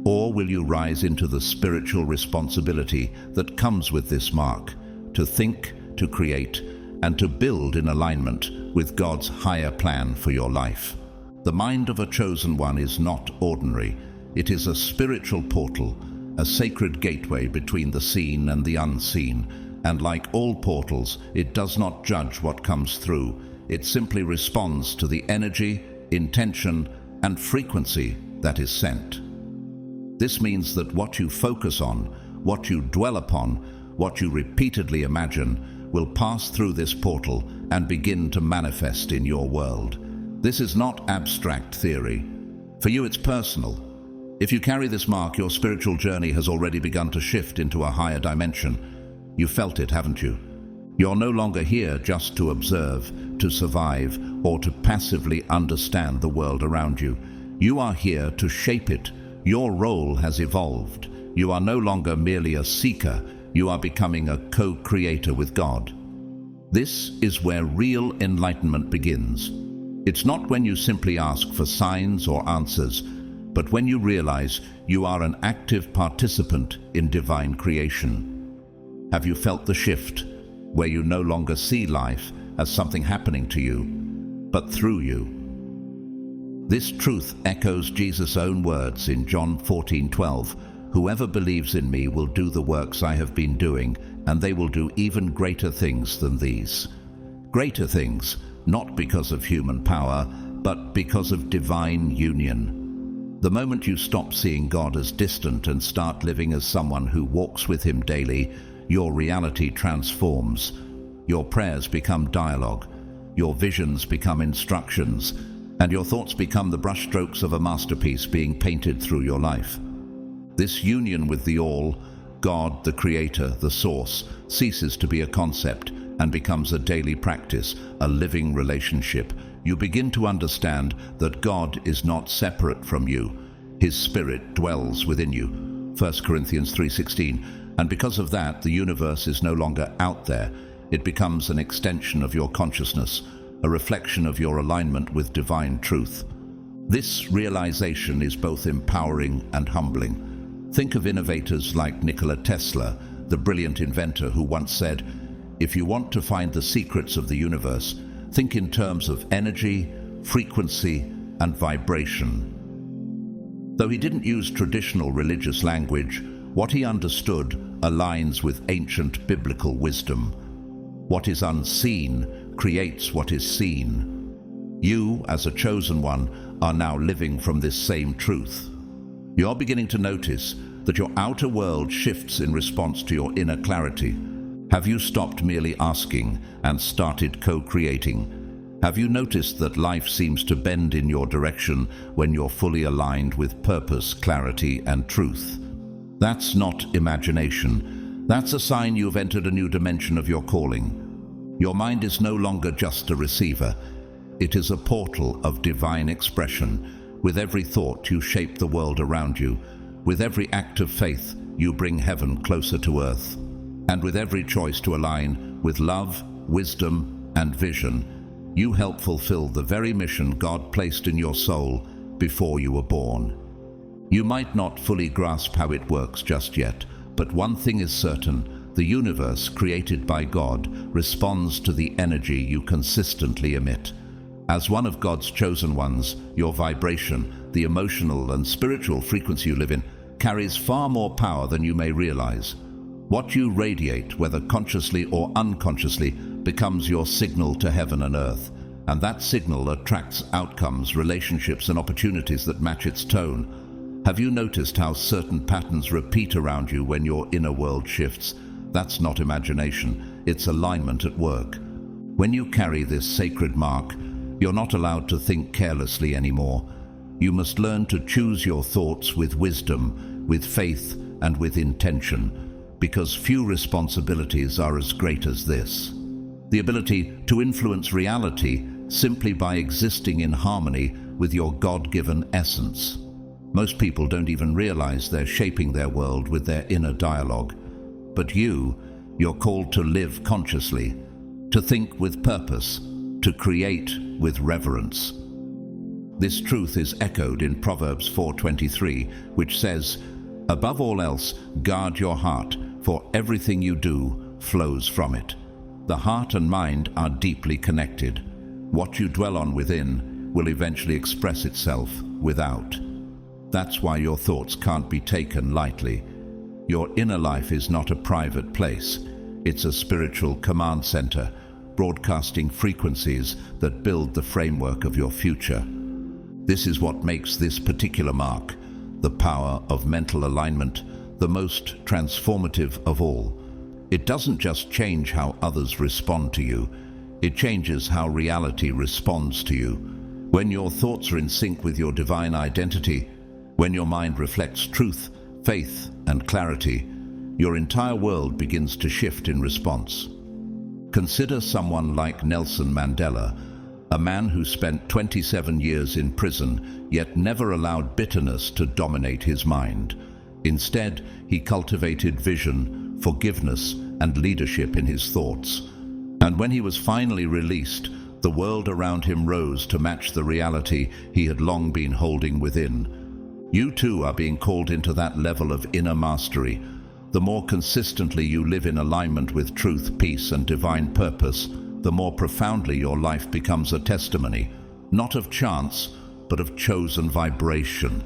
Or will you rise into the spiritual responsibility that comes with this mark, to think, to create, and to build in alignment with God's higher plan for your life? The mind of a chosen one is not ordinary. It is a spiritual portal, a sacred gateway between the seen and the unseen. And like all portals, it does not judge what comes through. It simply responds to the energy, intention, and frequency that is sent. This means that what you focus on, what you dwell upon, what you repeatedly imagine, will pass through this portal and begin to manifest in your world. This is not abstract theory. For you, it's personal. If you carry this mark, your spiritual journey has already begun to shift into a higher dimension. You've felt it, haven't you? You're no longer here just to observe, to survive, or to passively understand the world around you. You are here to shape it. Your role has evolved. You are no longer merely a seeker. You are becoming a co-creator with God. This is where real enlightenment begins. It's not when you simply ask for signs or answers, but when you realize you are an active participant in divine creation. Have you felt the shift, where you no longer see life as something happening to you, but through you? This truth echoes Jesus' own words in John 14:12, "Whoever believes in me will do the works I have been doing, and they will do even greater things than these." Greater things, not because of human power, but because of divine union. The moment you stop seeing God as distant and start living as someone who walks with Him daily, your reality transforms. Your prayers become dialogue, your visions become instructions, and your thoughts become the brushstrokes of a masterpiece being painted through your life. This union with the All, God, the Creator, the Source, ceases to be a concept and becomes a daily practice, a living relationship. You begin to understand that God is not separate from you. His Spirit dwells within you. 1 Corinthians 3:16. And because of that, the universe is no longer out there. It becomes an extension of your consciousness, a reflection of your alignment with divine truth. This realization is both empowering and humbling. Think of innovators like Nikola Tesla, the brilliant inventor who once said, "If you want to find the secrets of the universe, think in terms of energy, frequency, and vibration." Though he didn't use traditional religious language, what he understood aligns with ancient biblical wisdom. What is unseen creates what is seen. You, as a chosen one, are now living from this same truth. You're beginning to notice that your outer world shifts in response to your inner clarity. Have you stopped merely asking and started co-creating? Have you noticed that life seems to bend in your direction when you're fully aligned with purpose, clarity, and truth? That's not imagination. That's a sign you've entered a new dimension of your calling. Your mind is no longer just a receiver. It is a portal of divine expression. With every thought, you shape the world around you. With every act of faith, you bring heaven closer to earth. And with every choice to align with love, wisdom, and vision, you help fulfill the very mission God placed in your soul before you were born. You might not fully grasp how it works just yet, but one thing is certain: the universe created by God responds to the energy you consistently emit. As one of God's chosen ones, your vibration, the emotional and spiritual frequency you live in, carries far more power than you may realize. What you radiate, whether consciously or unconsciously, becomes your signal to heaven and earth, and that signal attracts outcomes, relationships, and opportunities that match its tone. Have you noticed how certain patterns repeat around you when your inner world shifts? That's not imagination, it's alignment at work. When you carry this sacred mark, you're not allowed to think carelessly anymore. You must learn to choose your thoughts with wisdom, with faith, and with intention, because few responsibilities are as great as this. The ability to influence reality simply by existing in harmony with your God-given essence. Most people don't even realize they're shaping their world with their inner dialogue. But you're called to live consciously, to think with purpose, to create with reverence. This truth is echoed in Proverbs 4:23, which says, "Above all else, guard your heart, for everything you do flows from it." The heart and mind are deeply connected. What you dwell on within will eventually express itself without. That's why your thoughts can't be taken lightly. Your inner life is not a private place. It's a spiritual command center, broadcasting frequencies that build the framework of your future. This is what makes this particular mark, the power of mental alignment, the most transformative of all. It doesn't just change how others respond to you, it changes how reality responds to you. When your thoughts are in sync with your divine identity, when your mind reflects truth, faith, and clarity, your entire world begins to shift in response. Consider someone like Nelson Mandela, a man who spent 27 years in prison, yet never allowed bitterness to dominate his mind. Instead, he cultivated vision, forgiveness, and leadership in his thoughts. And when he was finally released, the world around him rose to match the reality he had long been holding within. You too are being called into that level of inner mastery. The more consistently you live in alignment with truth, peace, and divine purpose, the more profoundly your life becomes a testimony, not of chance, but of chosen vibration.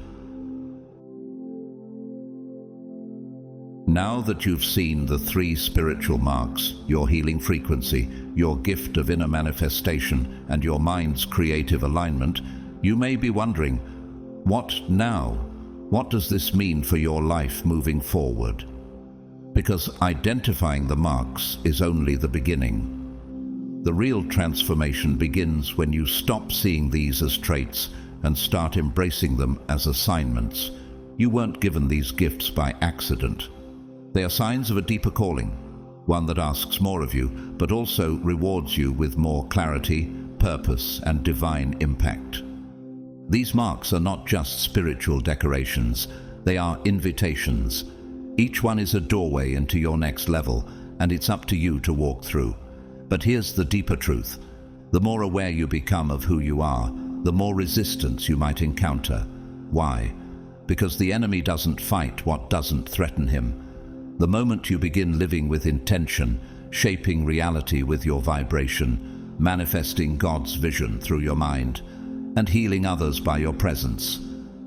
Now that you've seen the three spiritual marks, your healing frequency, your gift of inner manifestation, and your mind's creative alignment, you may be wondering, what now? What does this mean for your life moving forward? Because identifying the marks is only the beginning. The real transformation begins when you stop seeing these as traits and start embracing them as assignments. You weren't given these gifts by accident. They are signs of a deeper calling, one that asks more of you, but also rewards you with more clarity, purpose, and divine impact. These marks are not just spiritual decorations, they are invitations. Each one is a doorway into your next level, and it's up to you to walk through. But here's the deeper truth. The more aware you become of who you are, the more resistance you might encounter. Why? Because the enemy doesn't fight what doesn't threaten him. The moment you begin living with intention, shaping reality with your vibration, manifesting God's vision through your mind, and healing others by your presence,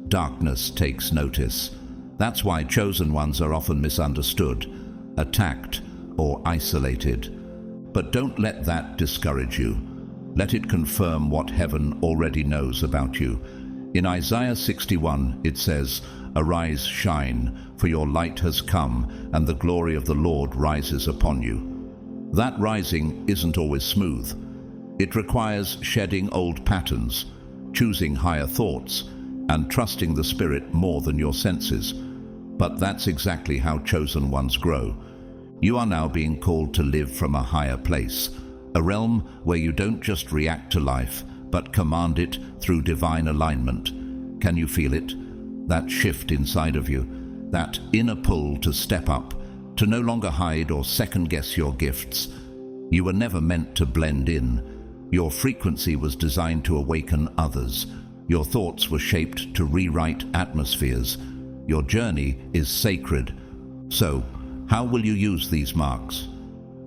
darkness takes notice. That's why chosen ones are often misunderstood, attacked, or isolated. But don't let that discourage you. Let it confirm what heaven already knows about you. In Isaiah 61, it says, "Arise, shine, for your light has come, and the glory of the Lord rises upon you." That rising isn't always smooth. It requires shedding old patterns, choosing higher thoughts, and trusting the Spirit more than your senses. But that's exactly how chosen ones grow. You are now being called to live from a higher place, a realm where you don't just react to life, but command it through divine alignment. Can you feel it? That shift inside of you, that inner pull to step up, to no longer hide or second-guess your gifts. You were never meant to blend in. Your frequency was designed to awaken others. Your thoughts were shaped to rewrite atmospheres. Your journey is sacred. So, how will you use these marks?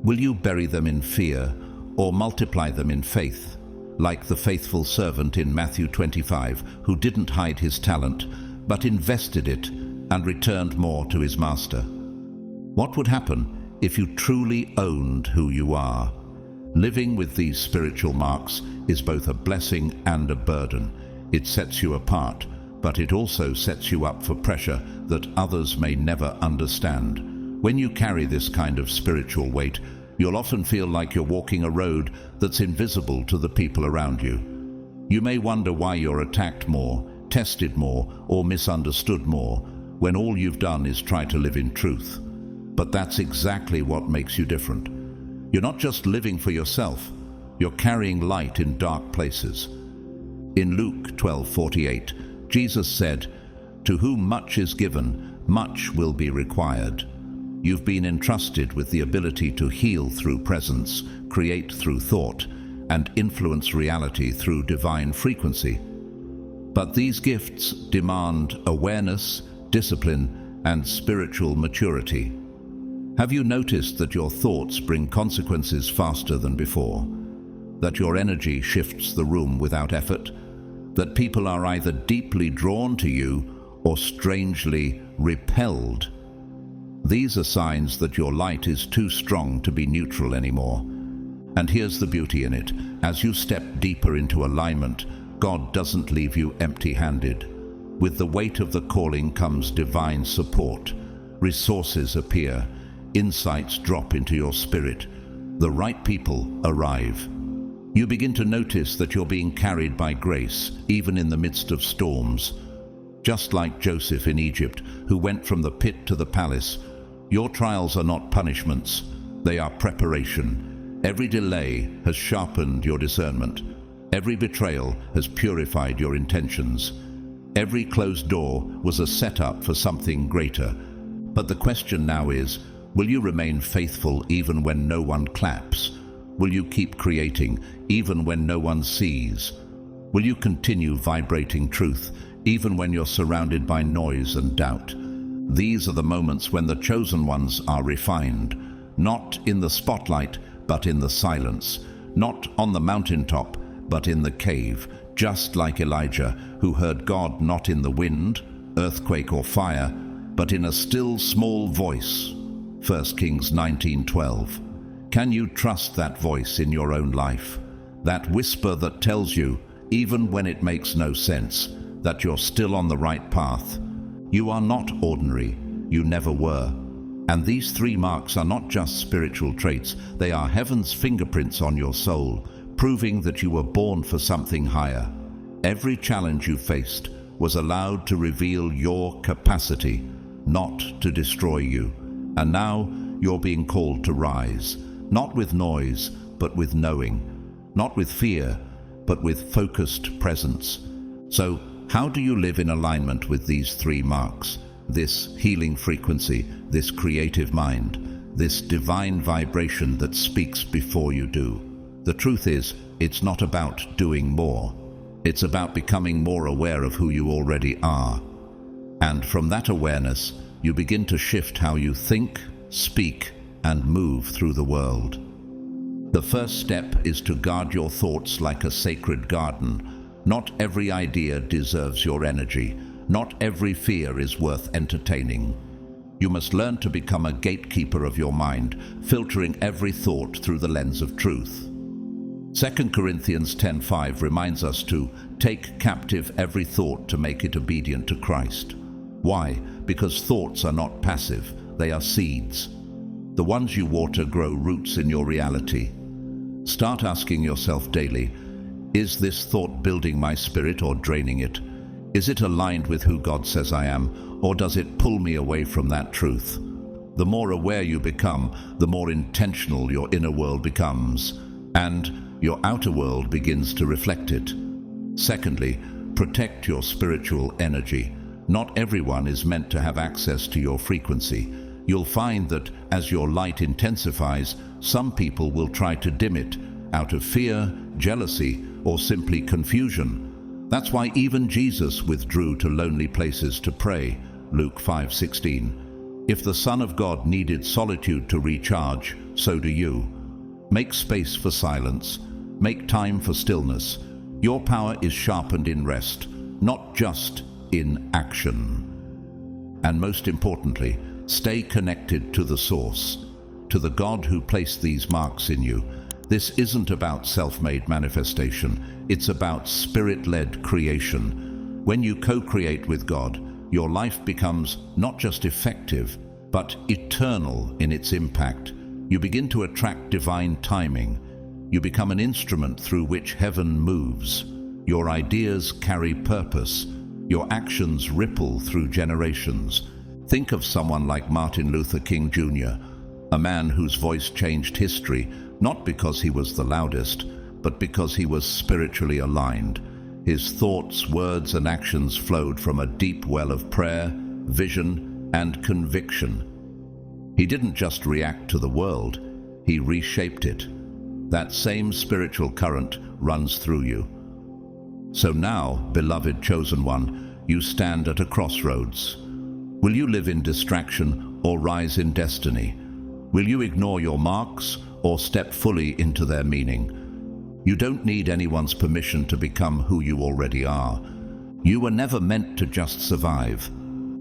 Will you bury them in fear or multiply them in faith, like the faithful servant in Matthew 25, who didn't hide his talent, but invested it and returned more to his master? What would happen if you truly owned who you are? Living with these spiritual marks is both a blessing and a burden. It sets you apart, but it also sets you up for pressure that others may never understand. When you carry this kind of spiritual weight, you'll often feel like you're walking a road that's invisible to the people around you. You may wonder why you're attacked more, tested more, or misunderstood more, when all you've done is try to live in truth. But that's exactly what makes you different. You're not just living for yourself, you're carrying light in dark places. In Luke 12:48, Jesus said, "To whom much is given, much will be required." You've been entrusted with the ability to heal through presence, create through thought, and influence reality through divine frequency. But these gifts demand awareness, discipline, and spiritual maturity. Have you noticed that your thoughts bring consequences faster than before? That your energy shifts the room without effort? That people are either deeply drawn to you or strangely repelled? These are signs that your light is too strong to be neutral anymore. And here's the beauty in it. As you step deeper into alignment, God doesn't leave you empty-handed. With the weight of the calling comes divine support. Resources appear. Insights drop into your spirit. The right people arrive. You begin to notice that you're being carried by grace, even in the midst of storms. Just like Joseph in Egypt, who went from the pit to the palace, your trials are not punishments, they are preparation. Every delay has sharpened your discernment. Every betrayal has purified your intentions. Every closed door was a setup for something greater. But the question now is, will you remain faithful even when no one claps? Will you keep creating even when no one sees? Will you continue vibrating truth even when you're surrounded by noise and doubt? These are the moments when the chosen ones are refined, not in the spotlight, but in the silence, not on the mountaintop, but in the cave, just like Elijah, who heard God not in the wind, earthquake, or fire, but in a still small voice. 1 Kings 19:12. Can you trust that voice in your own life? That whisper that tells you, even when it makes no sense, that you're still on the right path. You are not ordinary. You never were. And these three marks are not just spiritual traits. They are heaven's fingerprints on your soul, proving that you were born for something higher. Every challenge you faced was allowed to reveal your capacity, not to destroy you. And now you're being called to rise, not with noise, but with knowing, not with fear, but with focused presence. So, how do you live in alignment with these three marks? This healing frequency, this creative mind, this divine vibration that speaks before you do. The truth is, it's not about doing more. It's about becoming more aware of who you already are. And from that awareness, you begin to shift how you think, speak, and move through the world. The first step is to guard your thoughts like a sacred garden. Not every idea deserves your energy. Not every fear is worth entertaining. You must learn to become a gatekeeper of your mind, filtering every thought through the lens of truth. 2 Corinthians 10:5 reminds us to take captive every thought to make it obedient to Christ. Why? Because thoughts are not passive, they are seeds. The ones you water grow roots in your reality. Start asking yourself daily, is this thought building my spirit or draining it? Is it aligned with who God says I am, or does it pull me away from that truth? The more aware you become, the more intentional your inner world becomes, and your outer world begins to reflect it. Secondly, protect your spiritual energy. Not everyone is meant to have access to your frequency. You'll find that as your light intensifies, some people will try to dim it out of fear, jealousy, or simply confusion. That's why even Jesus withdrew to lonely places to pray, Luke 5:16. If the Son of God needed solitude to recharge, so do you. Make space for silence. Make time for stillness. Your power is sharpened in rest, not just in action. And most importantly, stay connected to the source, to the God who placed these marks in you. This isn't about self-made manifestation. It's about spirit-led creation. When you co-create with God, your life becomes not just effective, but eternal in its impact. You begin to attract divine timing. You become an instrument through which heaven moves. Your ideas carry purpose. Your actions ripple through generations. Think of someone like Martin Luther King Jr., a man whose voice changed history, not because he was the loudest, but because he was spiritually aligned. His thoughts, words, and actions flowed from a deep well of prayer, vision, and conviction. He didn't just react to the world, he reshaped it. That same spiritual current runs through you. So now, beloved chosen one, you stand at a crossroads. Will you live in distraction or rise in destiny? Will you ignore your marks or step fully into their meaning? You don't need anyone's permission to become who you already are. You were never meant to just survive.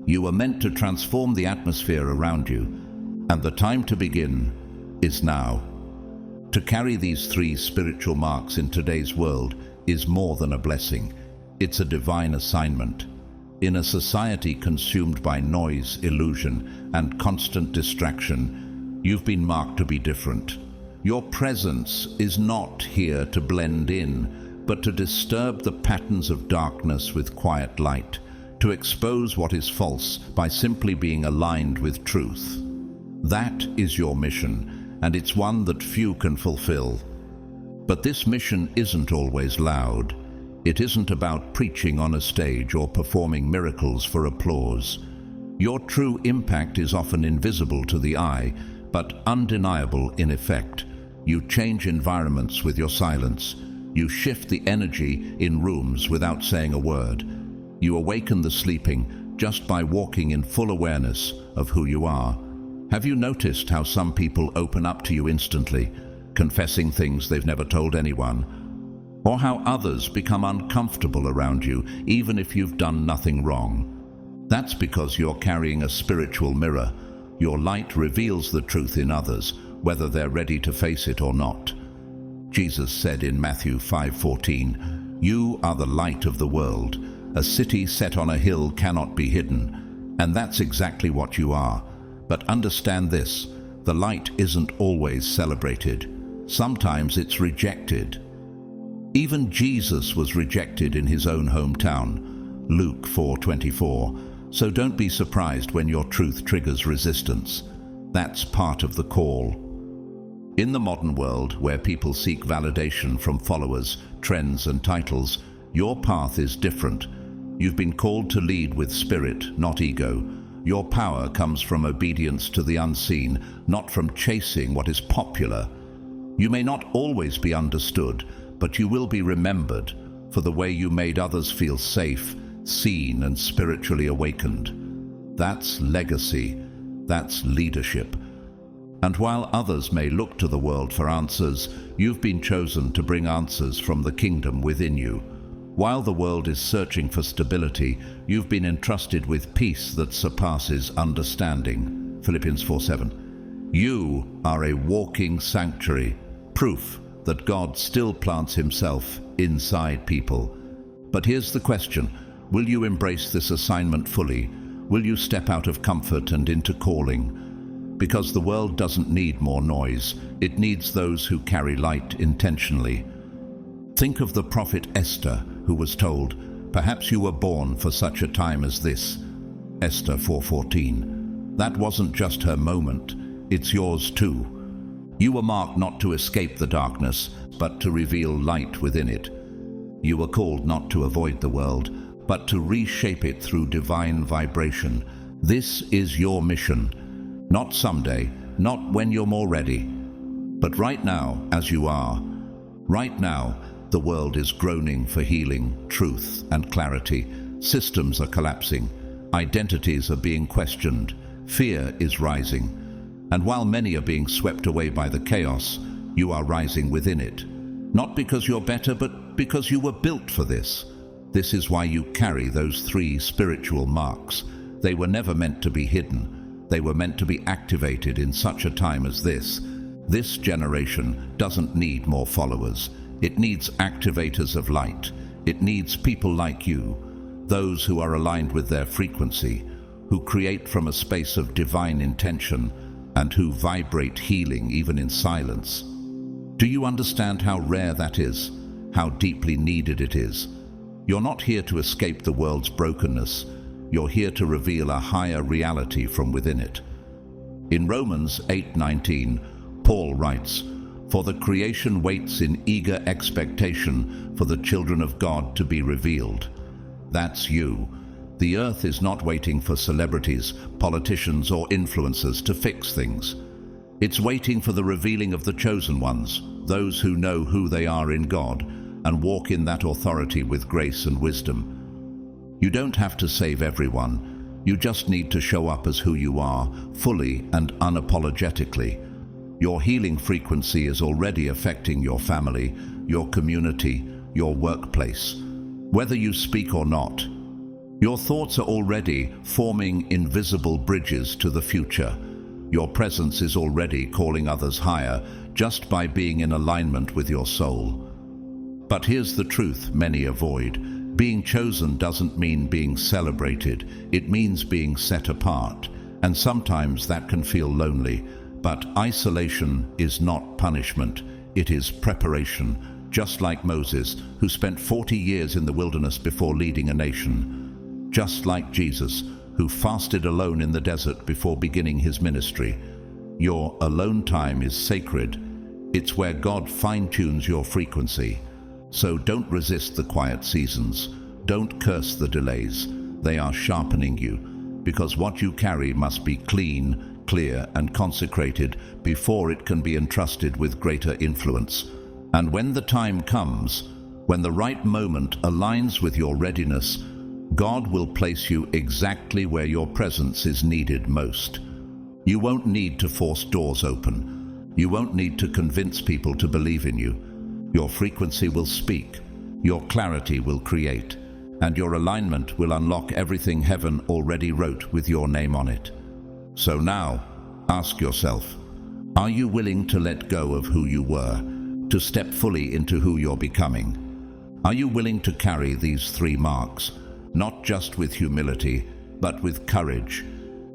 You were meant to transform the atmosphere around you. And the time to begin is now. To carry these 3 spiritual marks in today's world is more than a blessing. It's a divine assignment. In a society consumed by noise, illusion, and constant distraction, you've been marked to be different. Your presence is not here to blend in, but to disturb the patterns of darkness with quiet light, to expose what is false by simply being aligned with truth. That is your mission, and it's one that few can fulfill. But this mission isn't always loud. It isn't about preaching on a stage or performing miracles for applause. Your true impact is often invisible to the eye, but undeniable in effect. You change environments with your silence. You shift the energy in rooms without saying a word. You awaken the sleeping just by walking in full awareness of who you are. Have you noticed how some people open up to you instantly, confessing things they've never told anyone? Or how others become uncomfortable around you, even if you've done nothing wrong? That's because you're carrying a spiritual mirror. Your light reveals the truth in others, whether they're ready to face it or not. Jesus said in Matthew 5:14, "You are the light of the world. A city set on a hill cannot be hidden." And that's exactly what you are. But understand this, the light isn't always celebrated. Sometimes it's rejected. Even Jesus was rejected in his own hometown, Luke 4:24. So don't be surprised when your truth triggers resistance. That's part of the call. In the modern world, where people seek validation from followers, trends, and titles, your path is different. You've been called to lead with spirit, not ego. Your power comes from obedience to the unseen, not from chasing what is popular. You may not always be understood, but you will be remembered for the way you made others feel safe, seen, and spiritually awakened. That's legacy. That's leadership. And while others may look to the world for answers, you've been chosen to bring answers from the kingdom within you. While the world is searching for stability, you've been entrusted with peace that surpasses understanding. Philippians 4:7. You are a walking sanctuary, proof that God still plants himself inside people. But here's the question: will you embrace this assignment fully? Will you step out of comfort and into calling? Because the world doesn't need more noise. It needs those who carry light intentionally. Think of the prophet Esther, who was told, "Perhaps you were born for such a time as this." Esther 4:14. That wasn't just her moment. It's yours too. You were marked not to escape the darkness, but to reveal light within it. You were called not to avoid the world, but to reshape it through divine vibration. This is your mission. Not someday, not when you're more ready, But right now, as you are, right now, the world is groaning for healing, truth, and clarity. Systems are collapsing. Identities are being questioned. Fear is rising. And while many are being swept away by the chaos, you are rising within it. Not because you're better, but because you were built for this. This is why you carry those 3 spiritual marks. They were never meant to be hidden. They were meant to be activated in such a time as this. This generation doesn't need more followers. It needs activators of light. It needs people like you, those who are aligned with their frequency, who create from a space of divine intention, and who vibrate healing even in silence. Do you understand how rare that is? How deeply needed it is? You're not here to escape the world's brokenness. You're here to reveal a higher reality from within it. In Romans 8:19, Paul writes, "For the creation waits in eager expectation for the children of God to be revealed." That's you. The earth is not waiting for celebrities, politicians, or influencers to fix things. It's waiting for the revealing of the chosen ones, those who know who they are in God and walk in that authority with grace and wisdom. You don't have to save everyone. You just need to show up as who you are, fully and unapologetically. Your healing frequency is already affecting your family, your community, your workplace. Whether you speak or not, your thoughts are already forming invisible bridges to the future. Your presence is already calling others higher just by being in alignment with your soul. But here's the truth many avoid. Being chosen doesn't mean being celebrated. It means being set apart. And sometimes that can feel lonely. But isolation is not punishment. It is preparation. Just like Moses, who spent 40 years in the wilderness before leading a nation. Just like Jesus, who fasted alone in the desert before beginning his ministry. Your alone time is sacred. It's where God fine-tunes your frequency. So don't resist the quiet seasons. Don't curse the delays. They are sharpening you, because what you carry must be clean, clear, and consecrated before it can be entrusted with greater influence. And when the time comes, when the right moment aligns with your readiness, God will place you exactly where your presence is needed most. You won't need to force doors open. You won't need to convince people to believe in you. Your frequency will speak, your clarity will create, and your alignment will unlock everything heaven already wrote with your name on it. So now, ask yourself, are you willing to let go of who you were, to step fully into who you're becoming? Are you willing to carry these 3 marks, not just with humility, but with courage?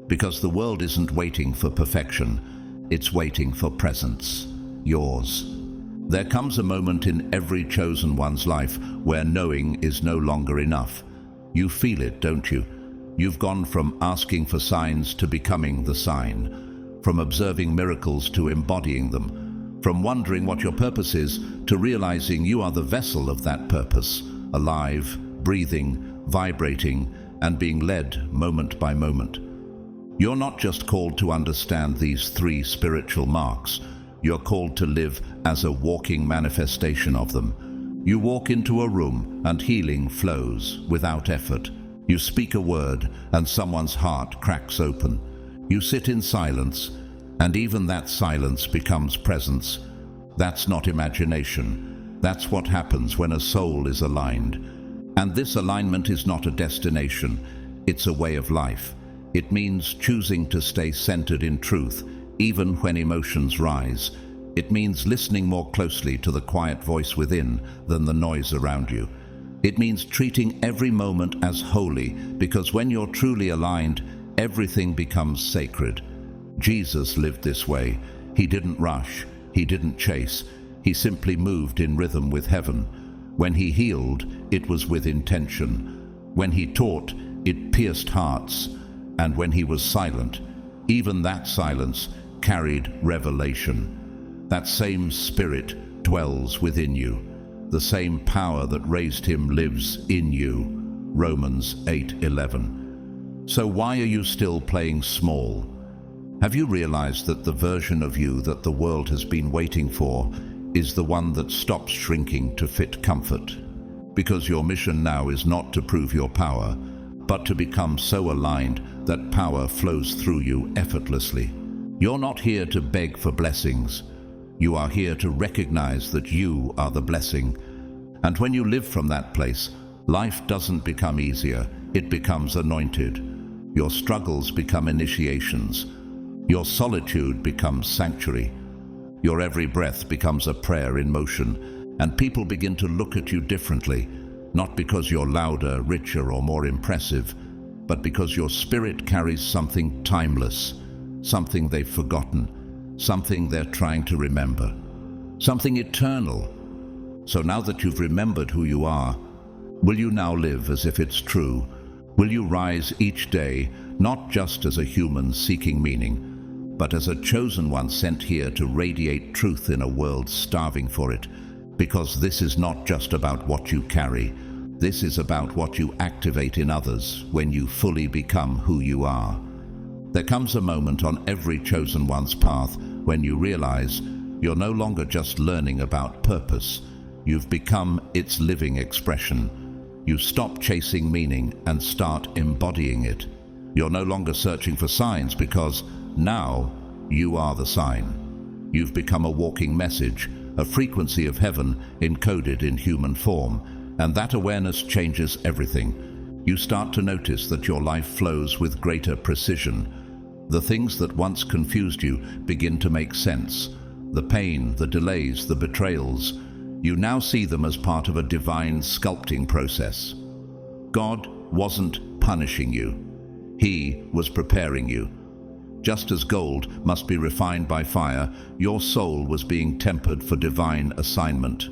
Because the world isn't waiting for perfection, it's waiting for presence, yours. There comes a moment in every chosen one's life where knowing is no longer enough. You feel it, don't you? You've gone from asking for signs to becoming the sign, from observing miracles to embodying them, from wondering what your purpose is to realizing you are the vessel of that purpose, alive, breathing, vibrating, and being led moment by moment. You're not just called to understand these 3 spiritual marks. You're called to live as a walking manifestation of them. You walk into a room and healing flows without effort. You speak a word and someone's heart cracks open. You sit in silence and even that silence becomes presence. That's not imagination. That's what happens when a soul is aligned. And this alignment is not a destination. It's a way of life. It means choosing to stay centered in truth, even when emotions rise. It means listening more closely to the quiet voice within than the noise around you. It means treating every moment as holy, because when you're truly aligned, everything becomes sacred. Jesus lived this way. He didn't rush. He didn't chase. He simply moved in rhythm with heaven. When he healed, it was with intention. When he taught, it pierced hearts. And when he was silent, even that silence carried revelation. That same Spirit dwells within you. The same power that raised him lives in you. Romans 8:11. So why are you still playing small? Have you realized that the version of you that the world has been waiting for is the one that stops shrinking to fit comfort? Because your mission now is not to prove your power, but to become so aligned that power flows through you effortlessly. You're not here to beg for blessings. You are here to recognize that you are the blessing. And when you live from that place, life doesn't become easier, it becomes anointed. Your struggles become initiations. Your solitude becomes sanctuary. Your every breath becomes a prayer in motion, and people begin to look at you differently, not because you're louder, richer, or more impressive, but because your spirit carries something timeless, something they've forgotten, something they're trying to remember, something eternal. So now that you've remembered who you are, will you now live as if it's true? Will you rise each day, not just as a human seeking meaning, but as a chosen one sent here to radiate truth in a world starving for it? Because this is not just about what you carry, this is about what you activate in others when you fully become who you are. There comes a moment on every chosen one's path when you realize you're no longer just learning about purpose, you've become its living expression. You stop chasing meaning and start embodying it. You're no longer searching for signs because now you are the sign. You've become a walking message, a frequency of heaven encoded in human form, and that awareness changes everything. You start to notice that your life flows with greater precision. The things that once confused you begin to make sense. The pain, the delays, the betrayals, you now see them as part of a divine sculpting process. God wasn't punishing you. He was preparing you. Just as gold must be refined by fire, your soul was being tempered for divine assignment.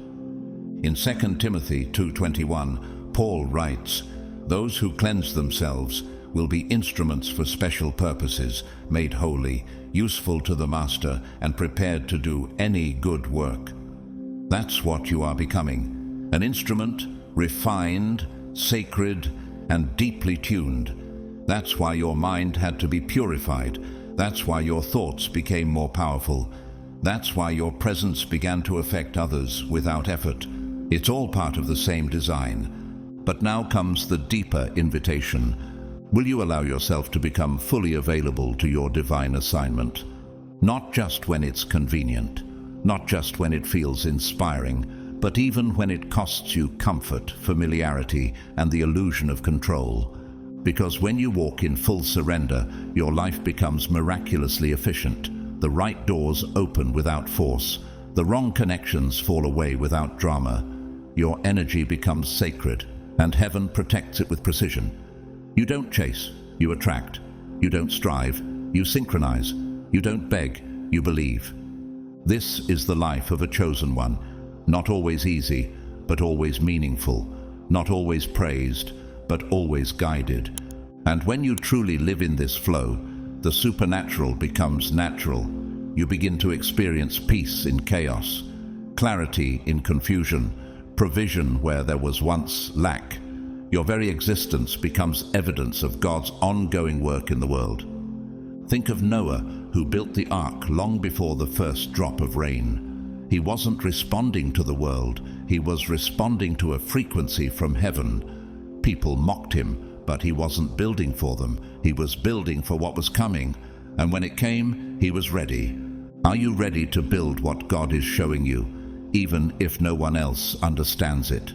In 2 Timothy 2:21, Paul writes, "Those who cleanse themselves will be instruments for special purposes, made holy, useful to the master, and prepared to do any good work." That's what you are becoming, an instrument, refined, sacred, and deeply tuned. That's why your mind had to be purified. That's why your thoughts became more powerful. That's why your presence began to affect others without effort. It's all part of the same design. But now comes the deeper invitation. Will you allow yourself to become fully available to your divine assignment? Not just when it's convenient, not just when it feels inspiring, but even when it costs you comfort, familiarity, and the illusion of control. Because when you walk in full surrender, your life becomes miraculously efficient. The right doors open without force. The wrong connections fall away without drama. Your energy becomes sacred, and heaven protects it with precision. You don't chase, you attract. You don't strive, you synchronize. You don't beg, you believe. This is the life of a chosen one. Not always easy, but always meaningful. Not always praised, but always guided. And when you truly live in this flow, the supernatural becomes natural. You begin to experience peace in chaos, clarity in confusion, provision where there was once lack. Your very existence becomes evidence of God's ongoing work in the world. Think of Noah, who built the ark long before the first drop of rain. He wasn't responding to the world, he was responding to a frequency from heaven. People mocked him, but he wasn't building for them. He was building for what was coming. And when it came, he was ready. Are you ready to build what God is showing you, even if no one else understands it?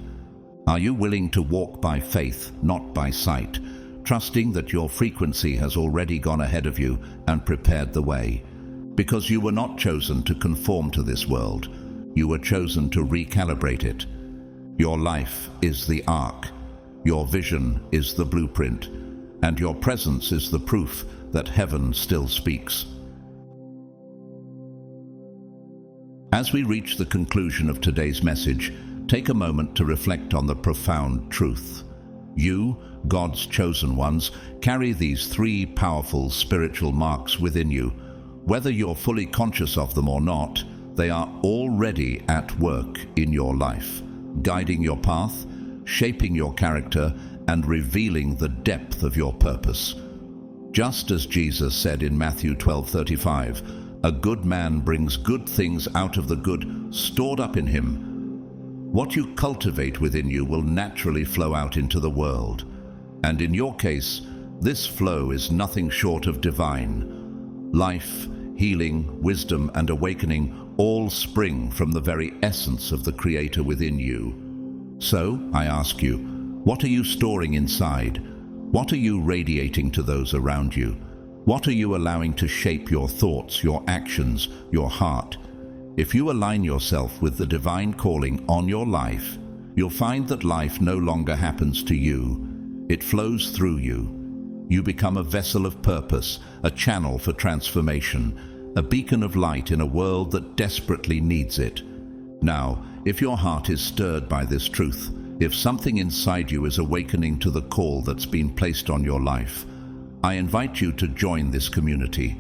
Are you willing to walk by faith, not by sight, trusting that your frequency has already gone ahead of you and prepared the way? Because you were not chosen to conform to this world. You were chosen to recalibrate it. Your life is the ark. Your vision is the blueprint, and your presence is the proof that heaven still speaks. As we reach the conclusion of today's message, take a moment to reflect on the profound truth. You, God's chosen ones, carry these three powerful spiritual marks within you. Whether you're fully conscious of them or not, they are already at work in your life, guiding your path, shaping your character, and revealing the depth of your purpose. Just as Jesus said in Matthew 12:35, "A good man brings good things out of the good stored up in him." What you cultivate within you will naturally flow out into the world. And in your case, this flow is nothing short of divine. Life, healing, wisdom, and awakening all spring from the very essence of the Creator within you. So, I ask you, what are you storing inside? What are you radiating to those around you? What are you allowing to shape your thoughts, your actions, your heart? If you align yourself with the divine calling on your life, you'll find that life no longer happens to you. It flows through you. You become a vessel of purpose, a channel for transformation, a beacon of light in a world that desperately needs it. Now, if your heart is stirred by this truth, if something inside you is awakening to the call that's been placed on your life, I invite you to join this community.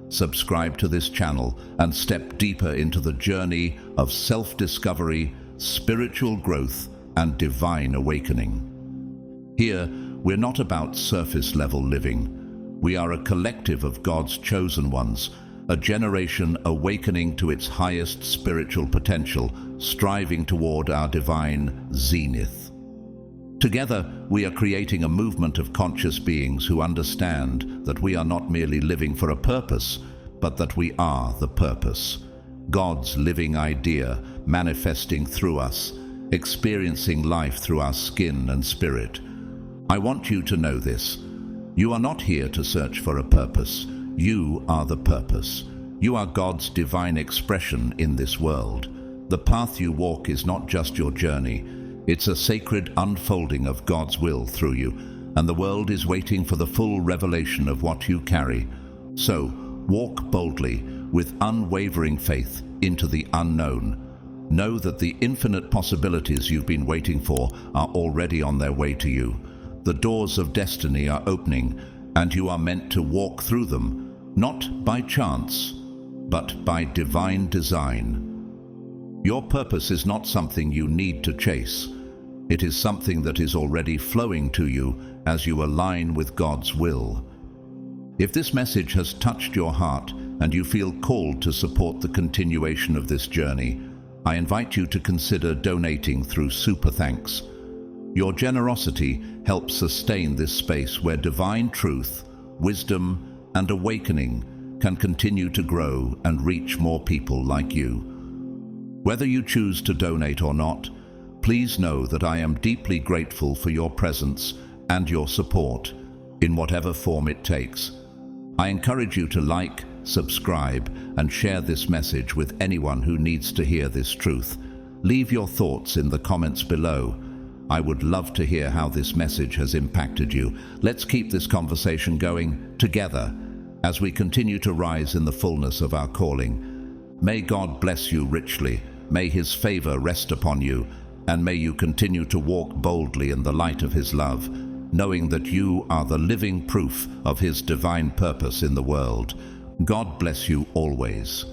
Subscribe to this channel and step deeper into the journey of self-discovery, spiritual growth, and divine awakening. Here, we're not about surface-level living. We are a collective of God's chosen ones, a generation awakening to its highest spiritual potential, striving toward our divine zenith. Together, we are creating a movement of conscious beings who understand that we are not merely living for a purpose, but that we are the purpose. God's living idea manifesting through us, experiencing life through our skin and spirit. I want you to know this. You are not here to search for a purpose. You are the purpose. You are God's divine expression in this world. The path you walk is not just your journey. It's a sacred unfolding of God's will through you, and the world is waiting for the full revelation of what you carry. So, walk boldly, with unwavering faith, into the unknown. Know that the infinite possibilities you've been waiting for are already on their way to you. The doors of destiny are opening, and you are meant to walk through them, not by chance, but by divine design. Your purpose is not something you need to chase. It is something that is already flowing to you as you align with God's will. If this message has touched your heart and you feel called to support the continuation of this journey, I invite you to consider donating through Super Thanks. Your generosity helps sustain this space where divine truth, wisdom, and awakening can continue to grow and reach more people like you. Whether you choose to donate or not, please know that I am deeply grateful for your presence and your support, in whatever form it takes. I encourage you to like, subscribe, and share this message with anyone who needs to hear this truth. Leave your thoughts in the comments below. I would love to hear how this message has impacted you. Let's keep this conversation going together as we continue to rise in the fullness of our calling. May God bless you richly. May His favor rest upon you, and may you continue to walk boldly in the light of His love, knowing that you are the living proof of His divine purpose in the world. God bless you always.